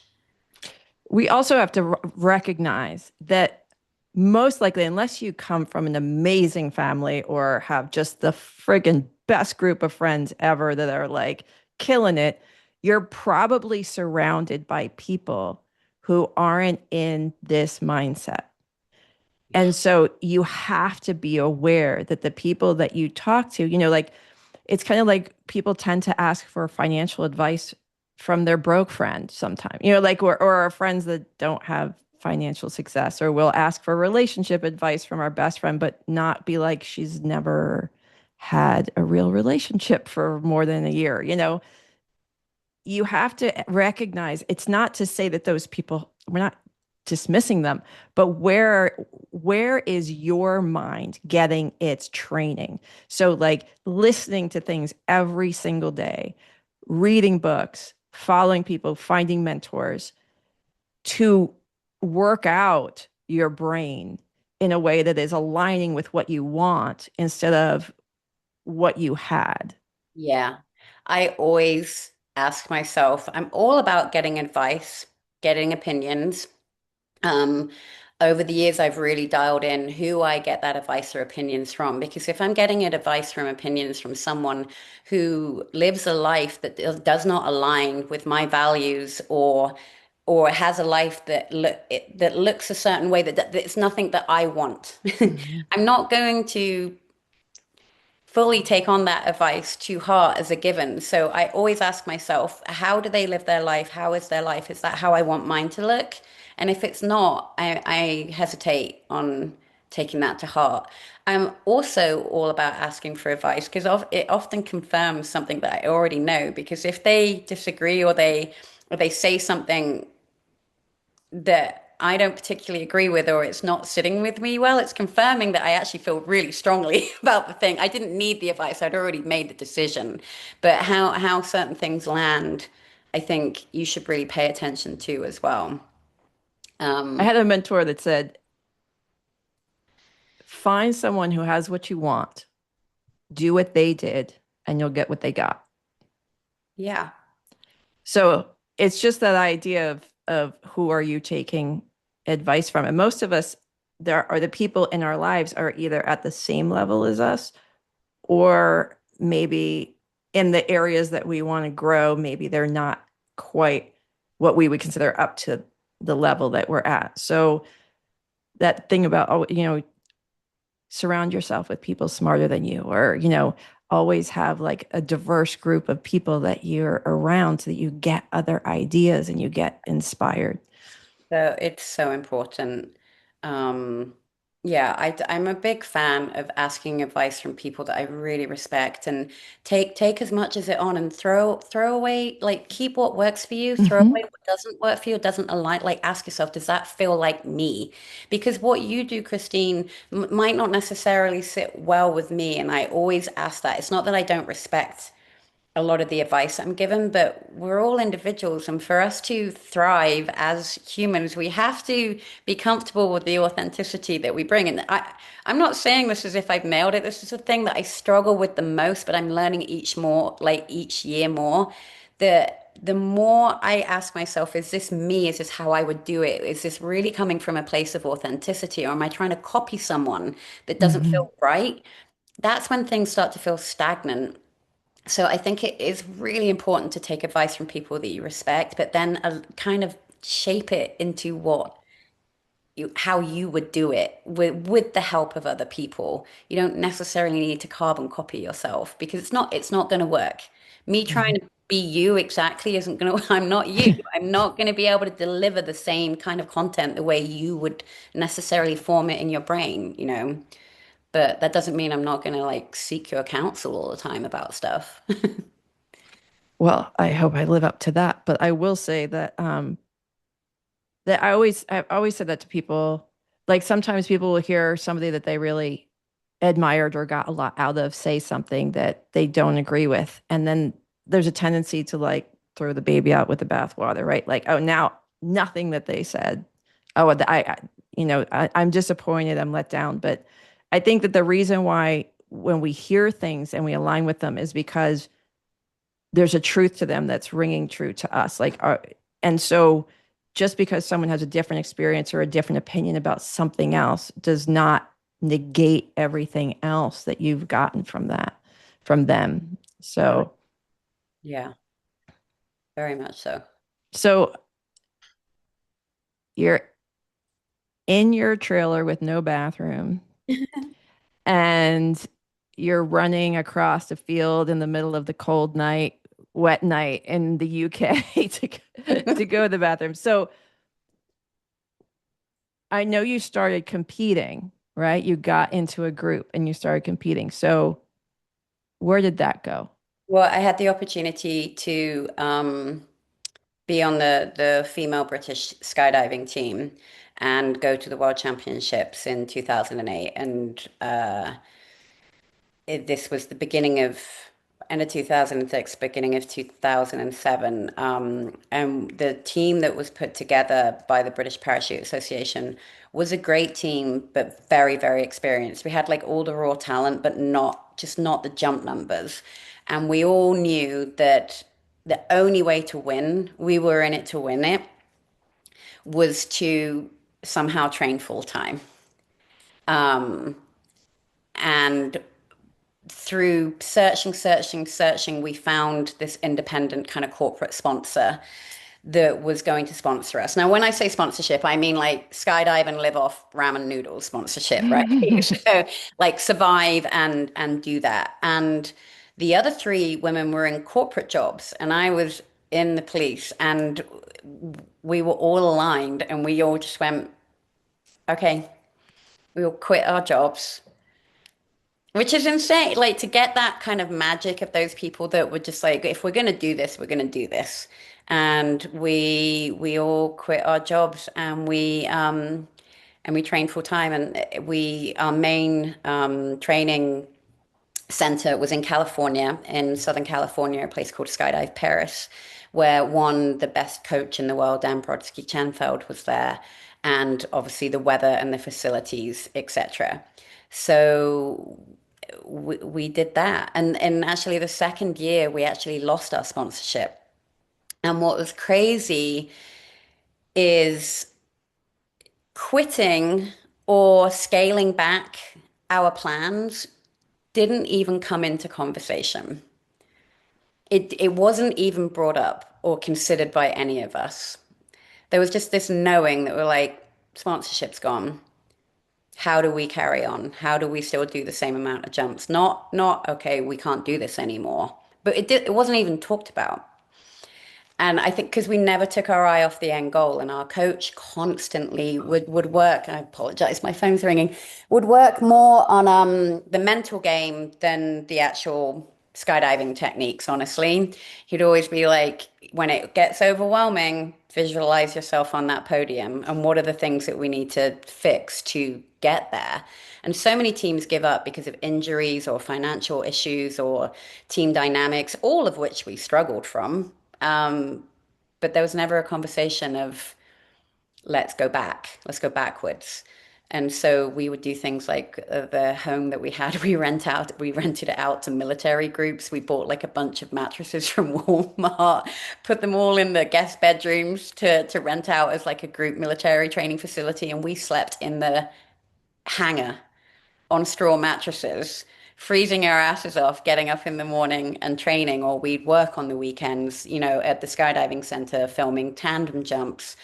We also have to recognize that most likely, unless you come from an amazing family or have just the friggin' best group of friends ever that are like killing it, you're probably surrounded by people who aren't in this mindset. Yeah. And so you have to be aware that the people that you talk to, like it's kind of like people tend to ask for financial advice from their broke friend sometimes, like, or our friends that don't have financial success, or we'll ask for relationship advice from our best friend, but not be like, she's never had a real relationship for more than a year. You have to recognize it's not to say that those people, we're not dismissing them, but where is your mind getting its training? So like listening to things every single day, reading books, following people, finding mentors to work out your brain in a way that is aligning with what you want instead of what you had. Yeah. I always ask myself, I'm all about getting advice, getting opinions. Um, Over the years, I've really dialed in who I get that advice or opinions from. Because if I'm getting advice from opinions from someone who lives a life that does not align with my values or has a life that looks a certain way that it's nothing that I want, Mhm. I'm not going to fully take on that advice to heart as a given. So I always ask myself, how do they live their life? How is their life? Is that how I want mine to look? And if it's not, I hesitate on taking that to heart. I'm also all about asking for advice because it often confirms something that I already know. Because if they disagree or they say something that I don't particularly agree with or it's not sitting with me well, it's confirming that I actually feel really strongly about the thing. I didn't need the advice. I'd already made the decision. But how certain things land, I think you should really pay attention to as well. I Um, had a mentor that said, find someone who has what you want, do what they did, and you'll get what they got. yeah. So it's just that idea of who are you taking advice from? And most of us, there are the people in our lives are either at the same level as us, or maybe in the areas that we want to grow, maybe they're not quite what we would consider up to the level that we're at. So that thing about, oh, surround yourself with people smarter than you, or, always have like a diverse group of people that you're around so that you get other ideas and you get inspired. So it's so important. Um, yeah, I'm a big fan of asking advice from people that I really respect and take as much as it on and throw away, like keep what works for you, throw Hmm. away what doesn't work for you, doesn't align, like ask yourself, does that feel like me? Because what you do, Christine, m might not necessarily sit well with me. And I always ask that. It's not that I don't respect a lot of the advice I'm given, but we're all individuals. And for us to thrive as humans, we have to be comfortable with the authenticity that we bring. And I'm not saying this as if I've nailed it. This is the thing that I struggle with the most, but I'm learning each year more. The more I ask myself, is this me? Is this how I would do it? Is this really coming from a place of authenticity? Or am I trying to copy someone that doesn't Hmm. feel right? That's when things start to feel stagnant. So I think it is really important to take advice from people that you respect, but then kind of shape it into how you would do it with the help of other people. You don't necessarily need to carbon copy yourself because it's not going to work. Me trying Hmm. to be you exactly isn't going to, I'm not you. I'm not going to be able to deliver the same kind of content the way you would necessarily form it in your brain. But that doesn't mean I'm not going to like seek your counsel all the time about stuff. Well, I hope I live up to that. But I will say that I've always said that to people. Like sometimes people will hear somebody that they really admired or got a lot out of say something that they don't agree with, and then there's a tendency to like throw the baby out with the bathwater, right? Like, oh, now nothing that they said. Oh, I'm disappointed. I'm let down. But I think that the reason why when we hear things and we align with them is because there's a truth to them that's ringing true to us. And so just because someone has a different experience or a different opinion about something else does not negate everything else that you've gotten from them. Yeah, very much so. So you're in your trailer with no bathroom and you're running across a field in the middle of the cold night, wet night in the UK to go to the bathroom. So I know you started competing, right? You got into a group and you started competing. So where did that go? Well, I had the opportunity to be on the female British skydiving team and go to the World Championships in 2008. And this was the beginning of end of 2006, beginning of 2007. And the team that was put together by the British Parachute Association was a great team, but very, very experienced. We had like all the raw talent, but not the jump numbers. And we all knew that the only way to win, we were in it to win it, was to somehow train full time. And through searching, we found this independent kind of corporate sponsor that was going to sponsor us. Now, when I say sponsorship, I mean like skydive and live off ramen noodles sponsorship, right? So like survive and do that. And the other three women were in corporate jobs, and I was in the police, and we were all aligned, and we all just went, okay, we will quit our jobs. Which is insane. Like to get that kind of magic of those people that were just like, if we're gonna do this, we're gonna do this. And we all quit our jobs and we trained full time and we our main training center was in California, in Southern California, a place called Skydive Paris, where one, the best coach in the world, Dan Brodsky-Chanfeld, was there, and obviously the weather and the facilities, etc. So we did that. And actually the second year we actually lost our sponsorship. And what was crazy is quitting or scaling back our plans didn't even come into conversation. It wasn't even brought up or considered by any of us. There was just this knowing that we're like, sponsorship's gone. How do we carry on? How do we still do the same amount of jumps? Not okay, we can't do this anymore. But it wasn't even talked about. And I think because we never took our eye off the end goal, and our coach constantly would work. I apologize, my phone's ringing. Would work more on the mental game than the actual skydiving techniques. Honestly, he'd always be like, when it gets overwhelming, visualize yourself on that podium, and what are the things that we need to fix to get there. And so many teams give up because of injuries or financial issues or team dynamics, all of which we struggled from. But there was never a conversation of let's go backwards. And so we would do things like the home that we had, we rented it out to military groups. We bought like a bunch of mattresses from Walmart, put them all in the guest bedrooms to rent out as like a group military training facility. And we slept in the hangar on straw mattresses, freezing our asses off, getting up in the morning and training, or we'd work on the weekends, at the skydiving center, filming tandem jumps.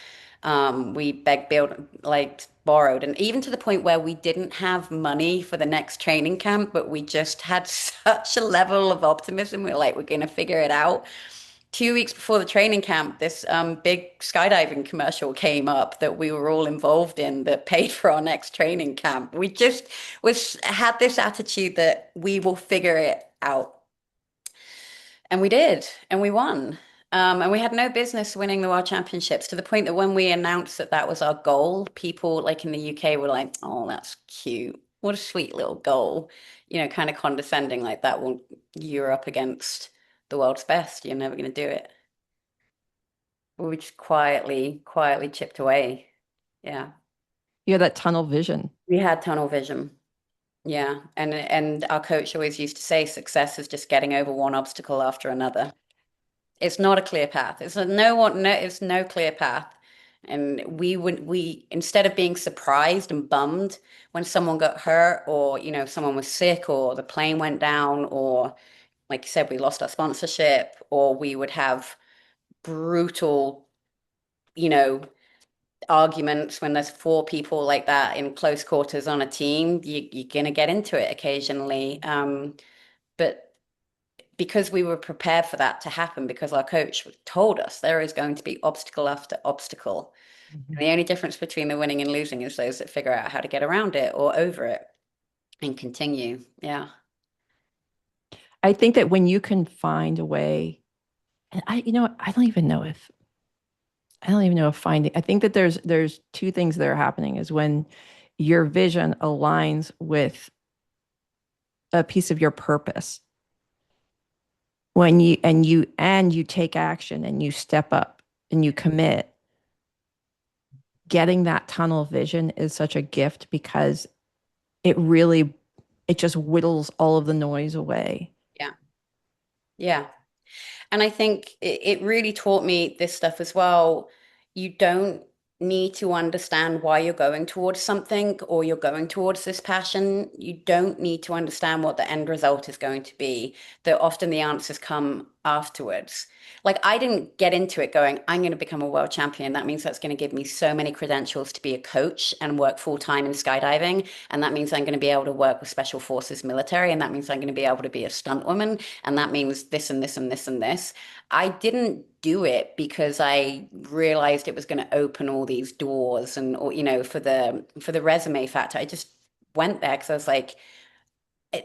We begged, built, like borrowed, and even to the point where we didn't have money for the next training camp, but we just had such a level of optimism. We are like, we're going to figure it out. 2 weeks before the training camp, this big skydiving commercial came up that we were all involved in that paid for our next training camp. We just was had this attitude that we will figure it out. And we did, and we won. And we had no business winning the World Championships to the point that when we announced that that was our goal, people like in the UK were like, oh, that's cute. What a sweet little goal. Kind of condescending like that. Well, you're up against the world's best. You're never going to do it. We just quietly chipped away. Yeah. You had that tunnel vision. We had tunnel vision. Yeah. And our coach always used to say success is just getting over one obstacle after another. It's not a clear path. It's no clear path. And we instead of being surprised and bummed when someone got hurt or, someone was sick or the plane went down or like you said, we lost our sponsorship or we would have brutal, you know, arguments when there's four people like that in close quarters on a team, you're going to get into it occasionally. But because we were prepared for that to happen, because our coach told us there is going to be obstacle after obstacle. Mhm. And the only difference between the winning and losing is those that figure out how to get around it or over it and continue. Yeah. I think that when you can find a way, and I don't even know if finding. I think that there's two things that are happening is when your vision aligns with a piece of your purpose. When you take action and you step up and you commit, getting that tunnel vision is such a gift because it just whittles all of the noise away. Yeah. Yeah. And I think it really taught me this stuff as well. You don't need to understand why you're going towards something or you're going towards this passion. You don't need to understand what the end result is going to be. That often the answers come afterwards. Like I didn't get into it going, I'm going to become a world champion. That means that's going to give me so many credentials to be a coach and work full time in skydiving. And that means I'm going to be able to work with special forces military. And that means I'm going to be able to be a stunt woman. And that means this and this and this and this. I didn't do it because I realized it was going to open all these doors and or for the resume factor. I just went there because I was like,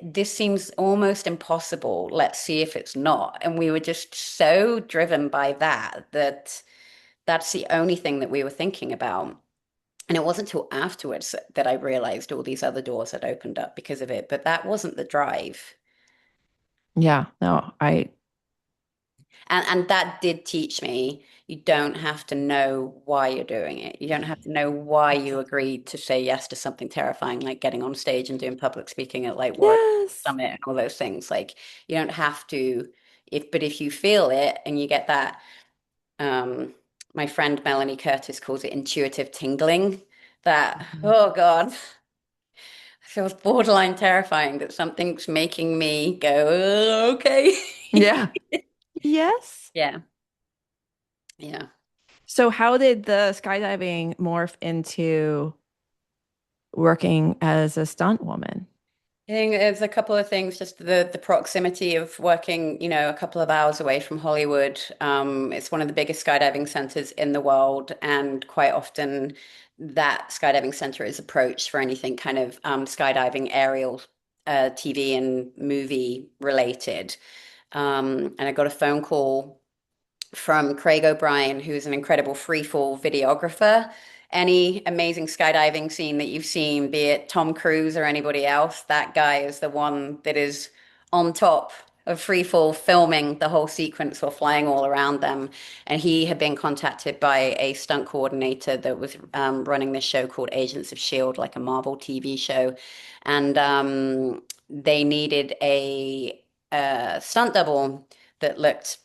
this seems almost impossible. Let's see if it's not. And we were just so driven by that that's the only thing that we were thinking about. And it wasn't until afterwards that I realized all these other doors had opened up because of it. But that wasn't the drive. Yeah, no, And that did teach me you don't have to know why you're doing it. You don't have to know why you agreed to say yes to something terrifying like getting on stage and doing public speaking at like Warwick yes. Summit and all those things. Like you don't have to if you feel it and you get that um my friend Melanie Curtis calls it intuitive tingling that Mhm. oh God, feels borderline terrifying that something's making me go, "Oh, okay." Yeah. Yes. Yeah. Yeah. So how did the skydiving morph into working as a stunt woman? I think there's a couple of things, just the proximity of working, a couple of hours away from Hollywood. It's one of the biggest skydiving centers in the world, and quite often that skydiving center is approached for anything kind of skydiving, aerial, TV and movie related. And I got a phone call from Craig O'Brien, who's an incredible freefall videographer. Any amazing skydiving scene that you've seen, be it Tom Cruise or anybody else, that guy is the one that is on top of freefall filming the whole sequence while flying all around them. And he had been contacted by a stunt coordinator that was running this show called Agents of S.H.I.E.L.D., like a Marvel TV show. And they needed a stunt double that looked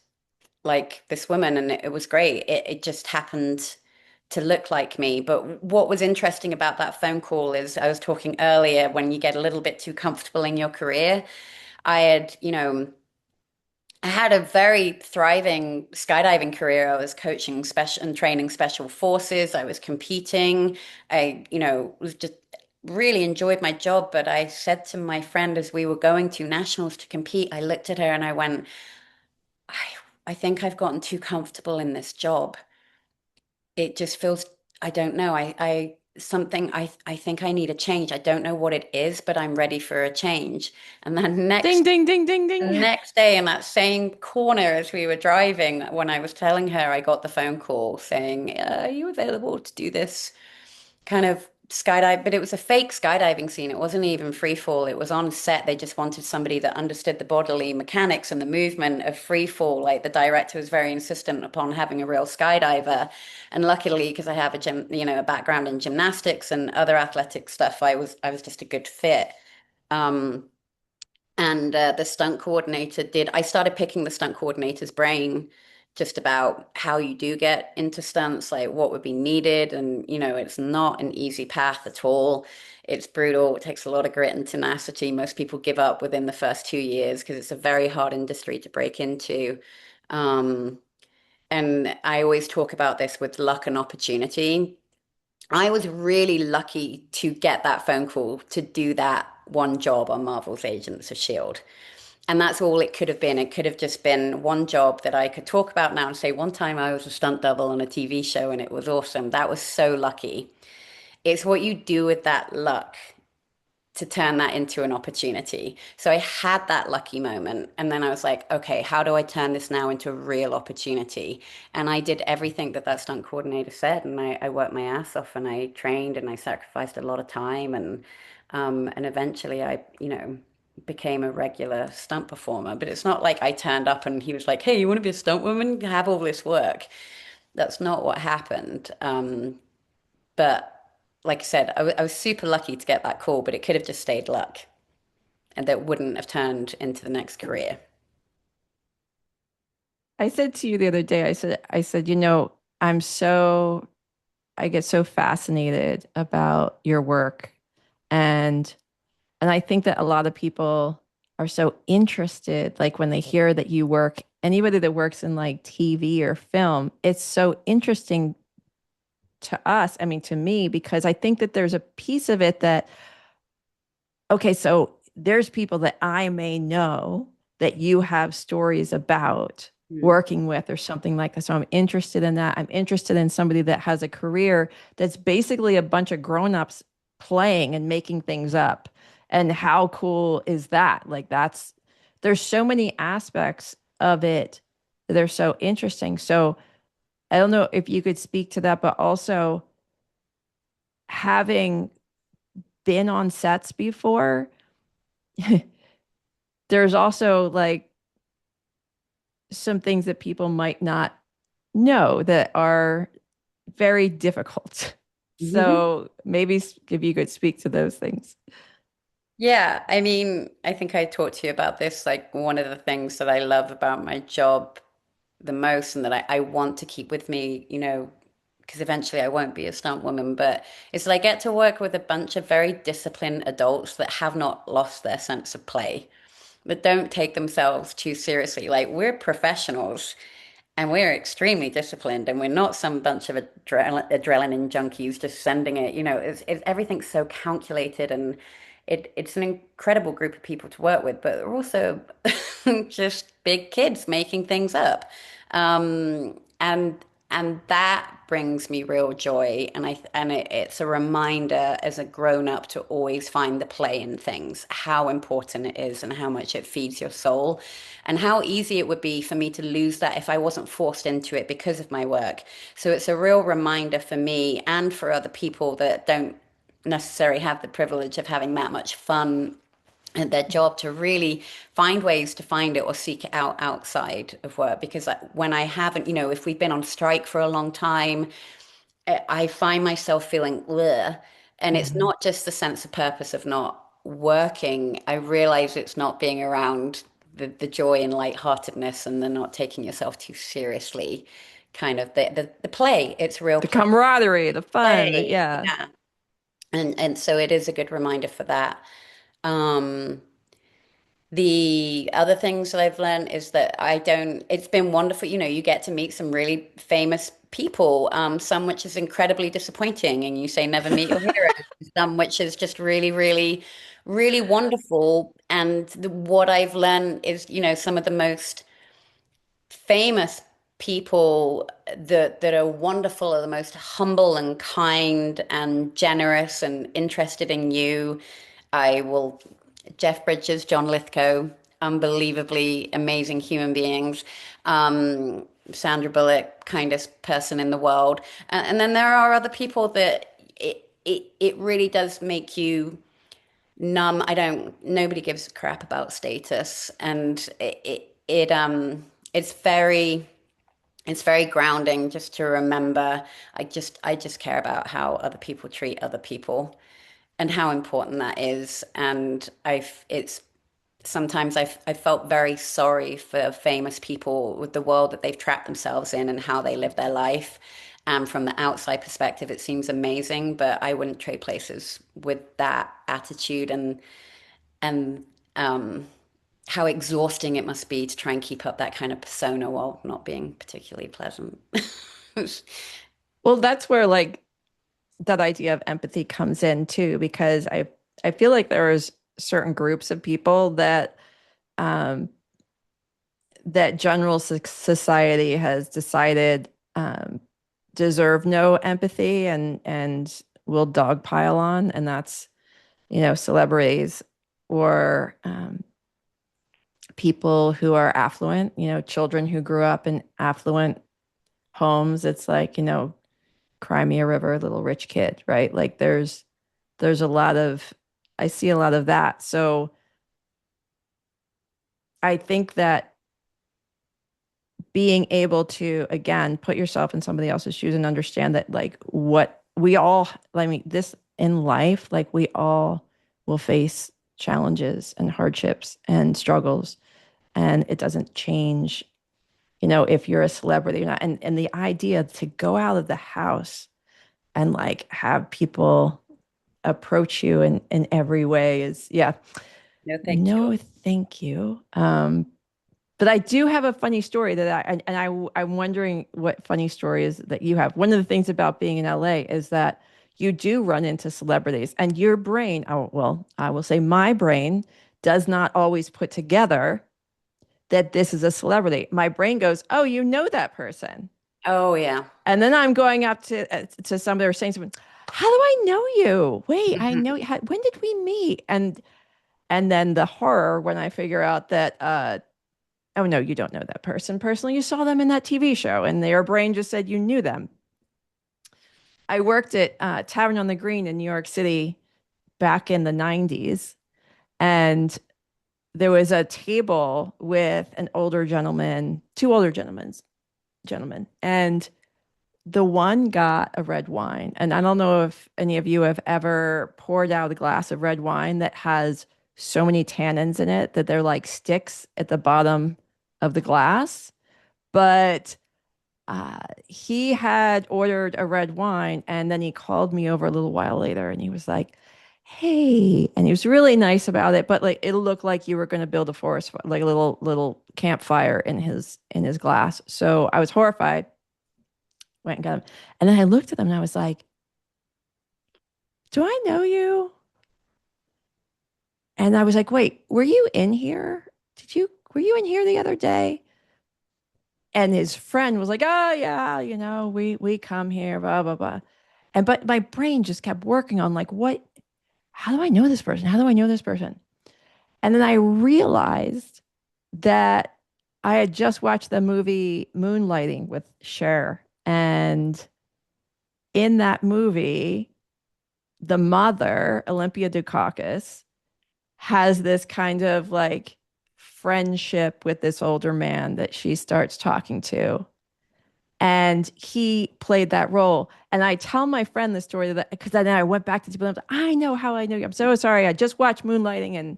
like this woman, and it was great. It just happened to look like me. But what was interesting about that phone call is I was talking earlier when you get a little bit too comfortable in your career. I had, I had a very thriving skydiving career. I was coaching special and training special forces. I was competing. I, was just really enjoyed my job. But I said to my friend as we were going to nationals to compete, I looked at her and I went, I, I think I've gotten too comfortable in this job. It just feels, I don't know. I think I need a change. I don't know what it is, but I'm ready for a change. And then Ding, ding, ding, ding, the ding. next day in that same corner as we were driving, when I was telling her, I got the phone call saying, are you available to do this kind of skydive, but it was a fake skydiving scene. It wasn't even free fall. It was on set. They just wanted somebody that understood the bodily mechanics and the movement of free fall. Like the director was very insistent upon having a real skydiver. And luckily, because I have a background in gymnastics and other athletic stuff, I was just a good fit. Um, and the stunt coordinator did, I started picking the stunt coordinator's brain just about how you do get into stunts, like what would be needed. And, it's not an easy path at all. It's brutal. It takes a lot of grit and tenacity. Most people give up within the first 2 years because it's a very hard industry to break into. Um, and I always talk about this with luck and opportunity. I was really lucky to get that phone call to do that one job on Marvel's Agents of S.H.I.E.L.D. And that's all it could have been. It could have just been one job that I could talk about now and say, one time I was a stunt double on a TV show and it was awesome. That was so lucky. It's what you do with that luck to turn that into an opportunity. So I had that lucky moment. And then I was like, okay, how do I turn this now into a real opportunity? And I did everything that that stunt coordinator said. And I worked my ass off and I trained and I sacrificed a lot of time. And eventually I, became a regular stunt performer. But it's not like I turned up and he was like, hey, you want to be a stunt woman? Have all this work. That's not what happened. But like I said, I was super lucky to get that call, but it could have just stayed luck and that wouldn't have turned into the next career. I said to you the other day, I said, I'm so, I get so fascinated about your work. And and I think that a lot of people are so interested, like when they hear that you work, anybody that works in like TV or film, it's so interesting to us, I mean, to me, because I think that there's a piece of it that, okay, so there's people that I may know that you have stories about Mm. working with or something like that. So I'm interested in that. I'm interested in somebody that has a career that's basically a bunch of grown-ups playing and making things up. And how cool is that? Like there's so many aspects of it that are so interesting. So I don't know if you could speak to that, but also having been on sets before, there's also like some things that people might not know that are very difficult. So maybe if you could speak to those things. Yeah, I mean, I think I talked to you about this. Like, one of the things that I love about my job the most and that I want to keep with me, because eventually I won't be a stunt woman, but it's that I get to work with a bunch of very disciplined adults that have not lost their sense of play, that don't take themselves too seriously. Like, we're professionals. and we're extremely disciplined, and we're not some bunch of adrenaline junkies just sending it. Everything's so calculated, and it's an incredible group of people to work with, but they're also just big kids making things up. And that brings me real joy, it's a reminder as a grown up to always find the play in things, how important it is and how much it feeds your soul, and how easy it would be for me to lose that if I wasn't forced into it because of my work. So it's a real reminder for me and for other people that don't necessarily have the privilege of having that much fun at their job, to really find ways to find it or seek it out outside of work. Because when I haven't, if we've been on strike for a long time, I find myself feeling ugh. And it's Mhm. not just the sense of purpose of not working. I realize it's not being around the joy and lightheartedness and the not taking yourself too seriously, kind of the play. It's real The camaraderie, the fun, play. yeah. Yeah. And so it is a good reminder for that. Um, the other things that I've learned is that it's been wonderful. You get to meet some really famous people, some which is incredibly disappointing, and you say never meet your heroes, some which is just really, really, really wonderful. And what I've learned is, some of the most famous people that are wonderful are the most humble and kind and generous and interested in you. I will Jeff Bridges, John Lithgow, unbelievably amazing human beings. Sandra Bullock, kindest person in the world. And then there are other people that it really does make you numb. Nobody gives a crap about status. And it's very grounding just to remember. I just care about how other people treat other people and how important that is. And it's sometimes I felt very sorry for famous people with the world that they've trapped themselves in and how they live their life. And from the outside perspective, it seems amazing, but I wouldn't trade places with that attitude and how exhausting it must be to try and keep up that kind of persona while not being particularly pleasant. Well, that's where like that idea of empathy comes in too, because I feel like there's certain groups of people that um that general society has decided deserve no empathy and will dogpile on, and that's celebrities or people who are affluent, children who grew up in affluent homes. It's like, cry me a river, little rich kid, right? Like there's a lot of I see a lot of that. So I think that being able to again put yourself in somebody else's shoes and understand that like what we all I mean this in life, like we all will face challenges and hardships and struggles, and it doesn't change if you're a celebrity or not. And the idea to go out of the house and like have people approach you in every way is, yeah, No, thank you. no, thank you. But I do have a funny story that I'm wondering what funny story is that you have. One of the things about being in LA is that you do run into celebrities, and your brain, oh, well, I will say my brain does not always put together that this is a celebrity. My brain goes, "Oh, you know that person." Oh yeah. And then I'm going up to somebody or saying something, "How do I know you? Wait, I Mhm. know you. When did we meet?" And then the horror when I figure out that oh no, you don't know that person personally. You saw them in that TV show, and their brain just said you knew them. I worked at Tavern on the Green in New York City back in the 90s, and there was a table with an older gentleman, two older gentlemen, and the one got a red wine. And I don't know if any of you have ever poured out a glass of red wine that has so many tannins in it that they're like sticks at the bottom of the glass. But he had ordered a red wine, and then he called me over a little while later and he was like, hey, and he was really nice about it, but like it looked like you were going to build a forest, like a little campfire in his glass. So I was horrified, went and got him. And then I looked at him and I was like, do I know you? And I was like, wait, were you in here? Were you in here the other day? And his friend was like, oh yeah, we come here, blah, blah, blah. And but my brain just kept working on like, how do I know this person? How do I know this person? And then I realized that I had just watched the movie Moonlighting with Cher. And in that movie, the mother, Olympia Dukakis, has this kind of like friendship with this older man that she starts talking to. And he played that role. And I tell my friend the story that because then I went back to people and I was like, I know how I know you. I'm so sorry. I just watched Moonlighting and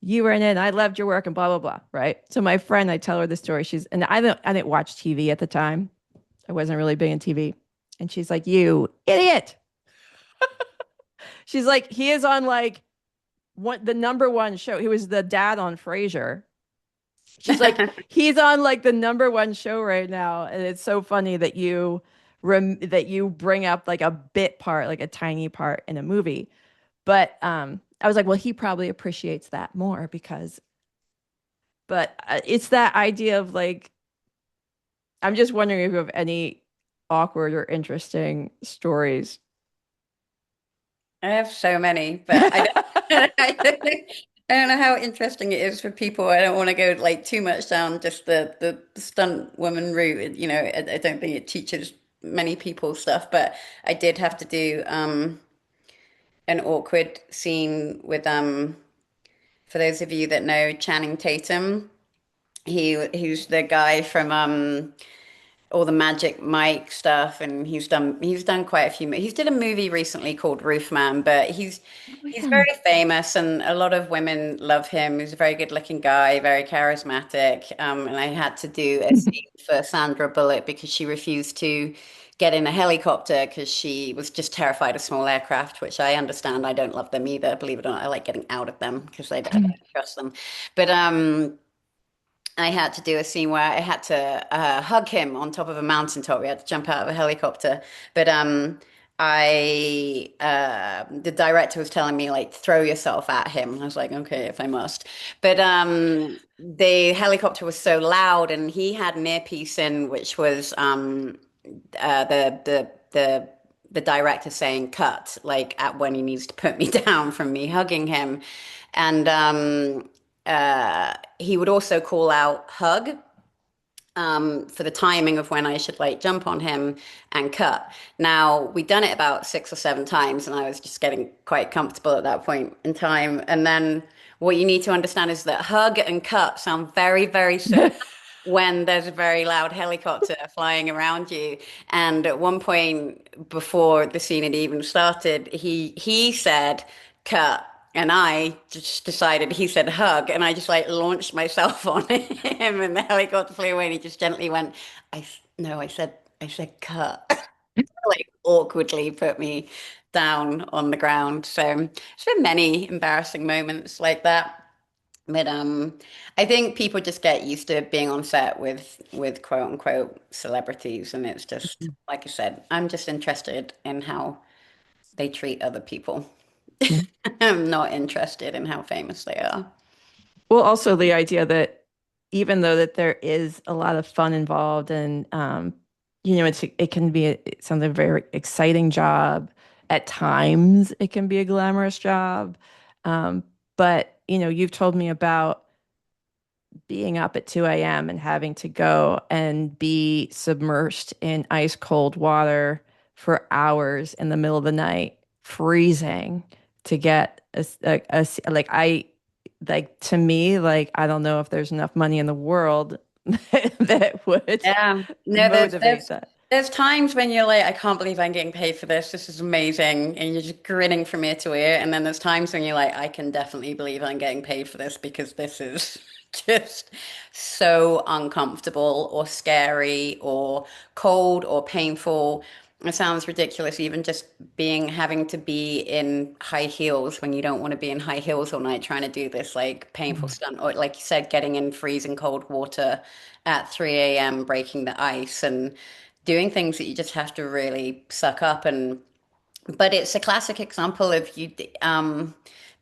you were in it and I loved your work and blah, blah, blah. Right. So my friend, I tell her the story. And I didn't watch TV at the time. I wasn't really big in TV. And she's like, you idiot. She's like, he is on like the number one show. He was the dad on Frasier. She's like, he's on like the number one show right now, and it's so funny that that you bring up like a bit part, like a tiny part in a movie. But I was like, well, he probably appreciates that more because, but it's that idea of like, I'm just wondering if you have any awkward or interesting stories. I have so many, but I don't, I don't know how interesting it is for people. I don't want to go like too much down just the stunt woman route. I don't think it teaches many people stuff, but I did have to do an awkward scene with for those of you that know Channing Tatum, he's the guy from all the Magic Mike stuff, and he's done quite a few. He's did a movie recently called Roofman, but Oh, he's yeah. very famous, and a lot of women love him. He's a very good-looking guy, very charismatic. And I had to do a scene for Sandra Bullock because she refused to get in a helicopter because she was just terrified of small aircraft, which I understand. I don't love them either, believe it or not. I like getting out of them because I don't trust them. But I had to do a scene where I had to hug him on top of a mountaintop. We had to jump out of a helicopter. But the director was telling me like throw yourself at him. And I was like, okay, if I must. But the helicopter was so loud, and he had an earpiece in, which was the director saying cut, like at when he needs to put me down from me hugging him. And he would also call out hug for the timing of when I should like jump on him and cut. Now, we'd done it about 6 or 7 times, and I was just getting quite comfortable at that point in time. And then what you need to understand is that hug and cut sound very, very similar when there's a very loud helicopter flying around you. And at one point before the scene had even started, he said cut. And I just decided he said hug, and I just like launched myself on him, and the helicopter flew away, and he just gently went, no, I said cut. Like awkwardly put me down on the ground. So there's been many embarrassing moments like that. But I think people just get used to being on set with quote unquote celebrities, and it's just like I said, I'm just interested in how they treat other people. I'm not interested in how famous they are. Well, also the idea that even though that there is a lot of fun involved and it can be something very exciting job. At times it can be a glamorous job. But you've told me about being up at 2 a.m. and having to go and be submersed in ice cold water for hours in the middle of the night, freezing to get like like to me, like I don't know if there's enough money in the world that would Yeah. No, there's motivate there's that. there's times when you're like, I can't believe I'm getting paid for this. This is amazing. And you're just grinning from ear to ear. And then there's times when you're like, I can definitely believe I'm getting paid for this because this is just so uncomfortable or scary or cold or painful. It sounds ridiculous, even just having to be in high heels when you don't want to be in high heels all night trying to do this like painful Mm. stunt, or like you said, getting in freezing cold water at 3 a.m., breaking the ice and doing things that you just have to really suck up. And but it's a classic example of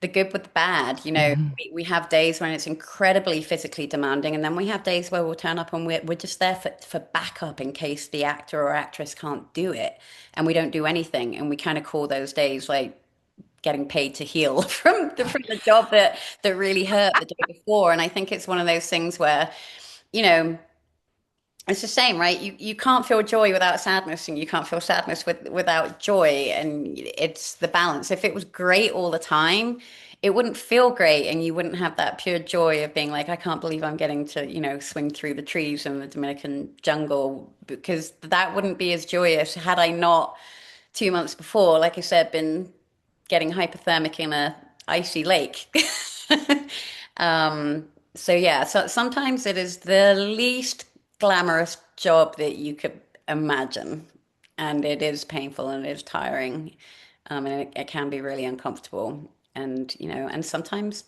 the good with the bad. Mhm. We have days when it's incredibly physically demanding, and then we have days where we'll turn up and we're just there for backup in case the actor or actress can't do it, and we don't do anything, and we kind of call those days like getting paid to heal from the job that really hurt the day before. And I think it's one of those things where, you know, it's the same, right? You can't feel joy without sadness, and you can't feel sadness without joy. And it's the balance. If it was great all the time, it wouldn't feel great, and you wouldn't have that pure joy of being like, I can't believe I'm getting to, swing through the trees in the Dominican jungle, because that wouldn't be as joyous had I not 2 months before, like I said, been getting hypothermic in a icy lake. So yeah, so sometimes it is the least glamorous job that you could imagine, and it is painful and it is tiring, and it can be really uncomfortable. And and sometimes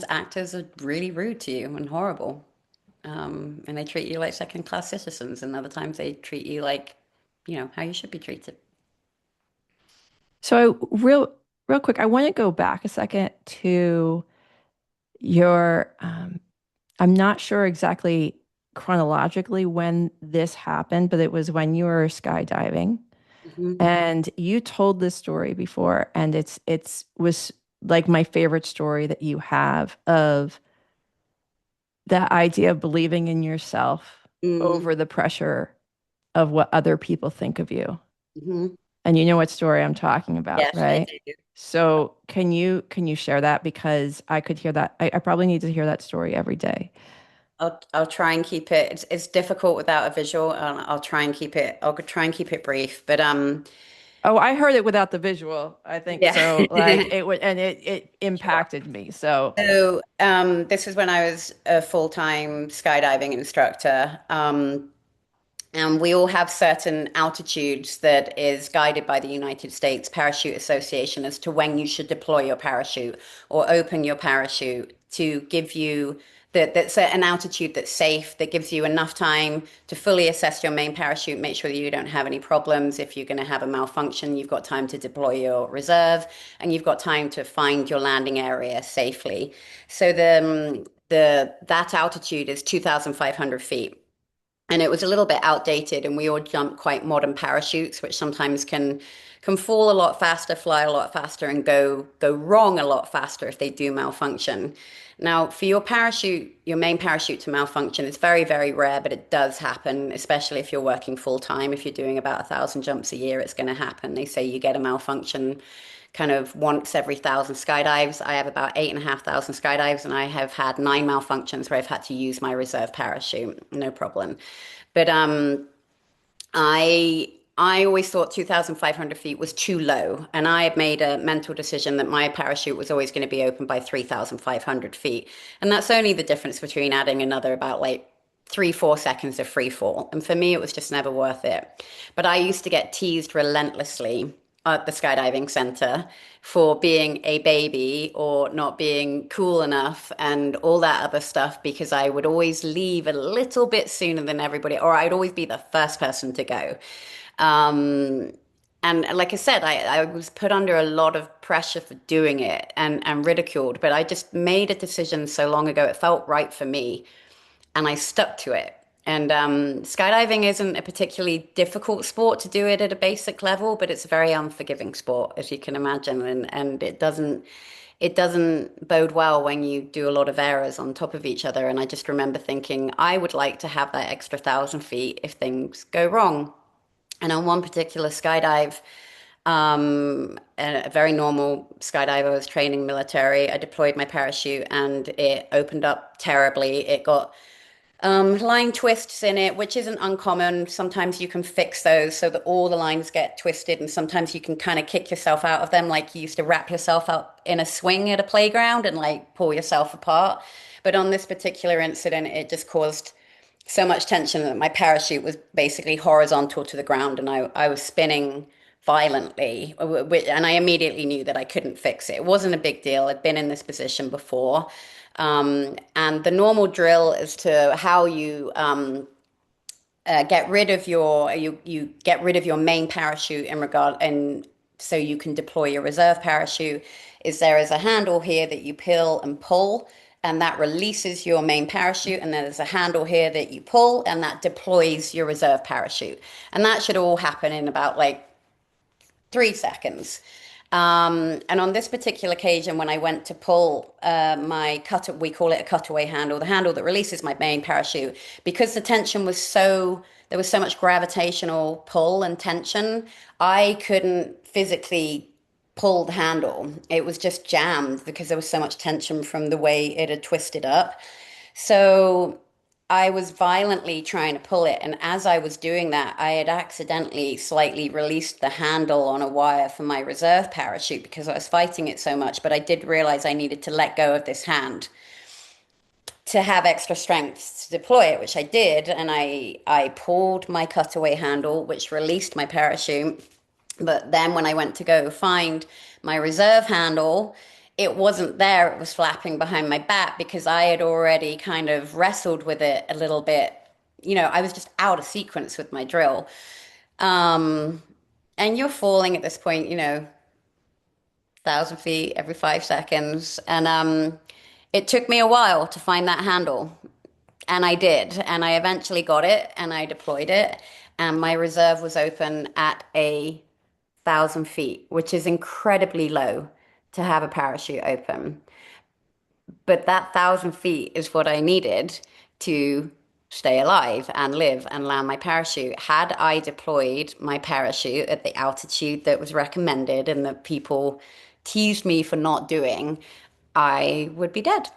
actors are really rude to you and horrible, and they treat you like second-class citizens, and other times they treat you like, how you should be treated. So real quick, I want to go back a second to your I'm not sure exactly chronologically when this happened, but it was when you were skydiving. Mhm. And you told this story before, and it's was like my favorite story that you have of that idea of believing in yourself Mm, over the pressure of what other people think of you. mhm. And you know what story I'm talking about, Yes, I right? do. So can you share that? Because I could hear that. I probably need to hear that story every day. I'll try and keep it. It's difficult without a visual, and I'll try and keep it. I'll try and keep it brief. But Oh, I heard it without the visual. I think yeah. so. Like it would, and it Sure. impacted me. So, So this is when I was a full-time skydiving instructor. And we all have certain altitudes that is guided by the United States Parachute Association as to when you should deploy your parachute or open your parachute to give you that's an altitude that's safe, that gives you enough time to fully assess your main parachute, make sure that you don't have any problems. If you're going to have a malfunction, you've got time to deploy your reserve, and you've got time to find your landing area safely. So the that altitude is 2,500 feet, and it was a little bit outdated, and we all jumped quite modern parachutes, which sometimes can fall a lot faster, fly a lot faster, and go wrong a lot faster if they do malfunction. Now, for your parachute, your main parachute to malfunction, it's very, very rare, but it does happen, especially if you're working full time. If you're doing about 1,000 jumps a year, it's going to happen. They say you get a malfunction kind of once every 1,000 skydives. I have about 8,500 skydives, and I have had 9 malfunctions where I've had to use my reserve parachute, no problem. But I always thought 2,500 feet was too low, and I had made a mental decision that my parachute was always going to be open by 3,500 feet, and that's only the difference between adding another about like 3, 4 seconds of free fall. And for me, it was just never worth it. But I used to get teased relentlessly at the skydiving center for being a baby or not being cool enough and all that other stuff, because I would always leave a little bit sooner than everybody, or I'd always be the first person to go. Um, and like I said, I was put under a lot of pressure for doing it and ridiculed, but I just made a decision so long ago. It felt right for me, and I stuck to it. And skydiving isn't a particularly difficult sport to do it at a basic level, but it's a very unforgiving sport, as you can imagine, and it doesn't bode well when you do a lot of errors on top of each other. And I just remember thinking I would like to have that extra 1,000 feet if things go wrong. And on one particular skydive, a very normal skydiver, was training military. I deployed my parachute and it opened up terribly. It got line twists in it, which isn't uncommon. Sometimes you can fix those so that all the lines get twisted, and sometimes you can kind of kick yourself out of them, like you used to wrap yourself up in a swing at a playground and like pull yourself apart. But on this particular incident, it just caused so much tension that my parachute was basically horizontal to the ground, and I was spinning violently, and I immediately knew that I couldn't fix it. It wasn't a big deal. I'd been in this position before. And the normal drill is to how you get rid of you get rid of your main parachute in regard, and so you can deploy your reserve parachute. Is there is a handle here that you peel and pull, and that releases your main parachute, and then there's a handle here that you pull, and that deploys your reserve parachute. And that should all happen in about like 3 seconds. And on this particular occasion, when I went to pull my cut, we call it a cutaway handle, the handle that releases my main parachute, because the tension was so, there was so much gravitational pull and tension, I couldn't physically pull the handle. It was just jammed because there was so much tension from the way it had twisted up. So I was violently trying to pull it, and as I was doing that, I had accidentally slightly released the handle on a wire for my reserve parachute because I was fighting it so much. But I did realize I needed to let go of this hand to have extra strength to deploy it, which I did, and I pulled my cutaway handle, which released my parachute. But then when I went to go find my reserve handle, it wasn't there. It was flapping behind my back because I had already kind of wrestled with it a little bit. I was just out of sequence with my drill. Um, and you're falling at this point, 1,000 feet every 5 seconds. And it took me a while to find that handle. And I did. And I eventually got it and I deployed it. And my reserve was open at 1,000 feet, which is incredibly low to have a parachute open. But that 1,000 feet is what I needed to stay alive and live and land my parachute. Had I deployed my parachute at the altitude that was recommended and that people teased me for not doing, I would be dead.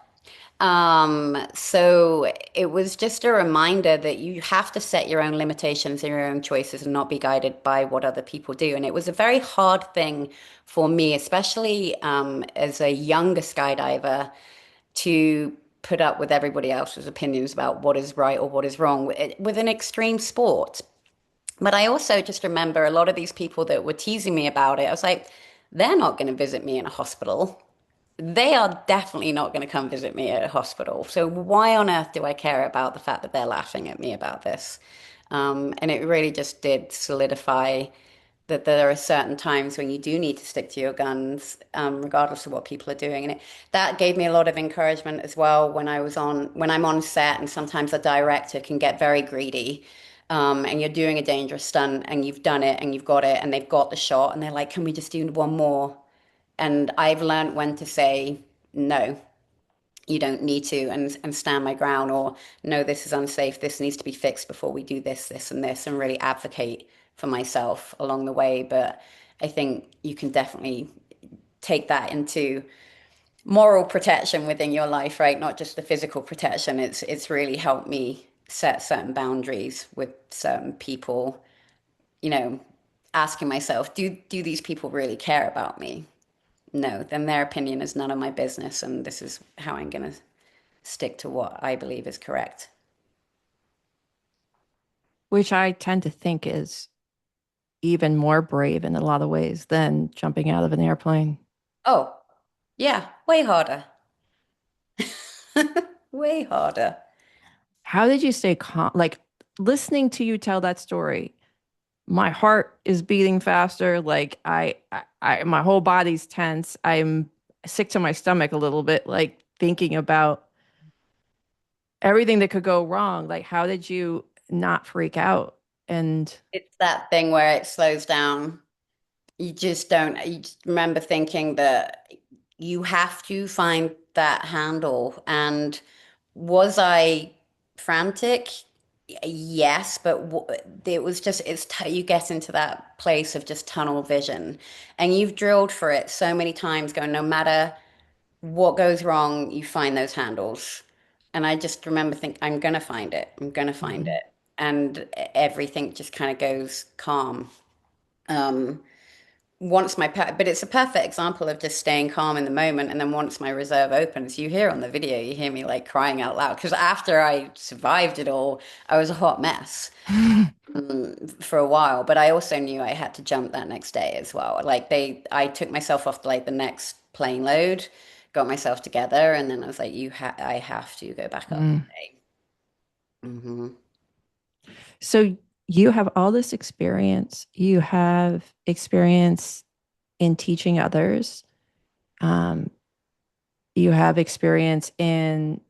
So it was just a reminder that you have to set your own limitations and your own choices and not be guided by what other people do. And it was a very hard thing for me, especially as a younger skydiver, to put up with everybody else's opinions about what is right or what is wrong with an extreme sport. But I also just remember a lot of these people that were teasing me about it. I was like, they're not going to visit me in a hospital. They are definitely not going to come visit me at a hospital. So why on earth do I care about the fact that they're laughing at me about this? And it really just did solidify that there are certain times when you do need to stick to your guns, regardless of what people are doing. And that gave me a lot of encouragement as well when I'm on set, and sometimes the director can get very greedy. And you're doing a dangerous stunt and you've done it and you've got it and they've got the shot and they're like, can we just do one more? And I've learned when to say, no, you don't need to, and stand my ground, or no, this is unsafe. This needs to be fixed before we do this, this, and this, and really advocate for myself along the way. But I think you can definitely take that into moral protection within your life, right? Not just the physical protection. It's really helped me set certain boundaries with certain people, you know, asking myself, do these people really care about me? No, then their opinion is none of my business, and this is how I'm going to stick to what I believe is correct. Which I tend to think is even more brave in a lot of ways than jumping out of an airplane. Oh, yeah, way harder. Way harder. How did you stay calm? Like listening to you tell that story, my heart is beating faster. Like my whole body's tense. I'm sick to my stomach a little bit, like thinking about everything that could go wrong. Like, how did you not freak out? And It's that thing where it slows down. You just don't, you just remember thinking that you have to find that handle. And was I frantic? Yes, but it was just, you get into that place of just tunnel vision, and you've drilled for it so many times, going, no matter what goes wrong, you find those handles. And I just remember thinking, I'm gonna find it. I'm gonna find Mhm. it. And everything just kind of goes calm. Um, but it's a perfect example of just staying calm in the moment. And then once my reserve opens, you hear on the video, you hear me like crying out loud. Because after I survived it all, I was a hot mess for a while. But I also knew I had to jump that next day as well. I took myself off like the next plane load, got myself together, and then I was like, I have to go back up Mm. today. Hmm. So you have all this experience. You have experience in teaching others. Um, you have experience in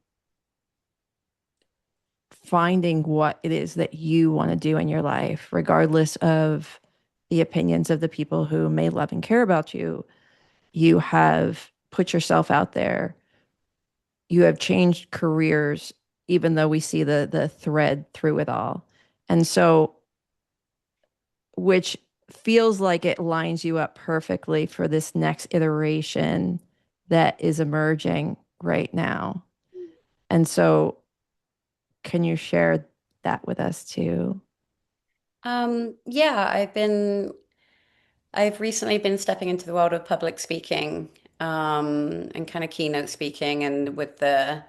finding what it is that you want to do in your life, regardless of the opinions of the people who may love and care about you. You have put yourself out there. You have changed careers, even though we see the thread through it all. And so, which feels like it lines you up perfectly for this next iteration that is emerging right now. And so, can you share that with us too? Yeah, I've recently been stepping into the world of public speaking, and kind of keynote speaking, and with the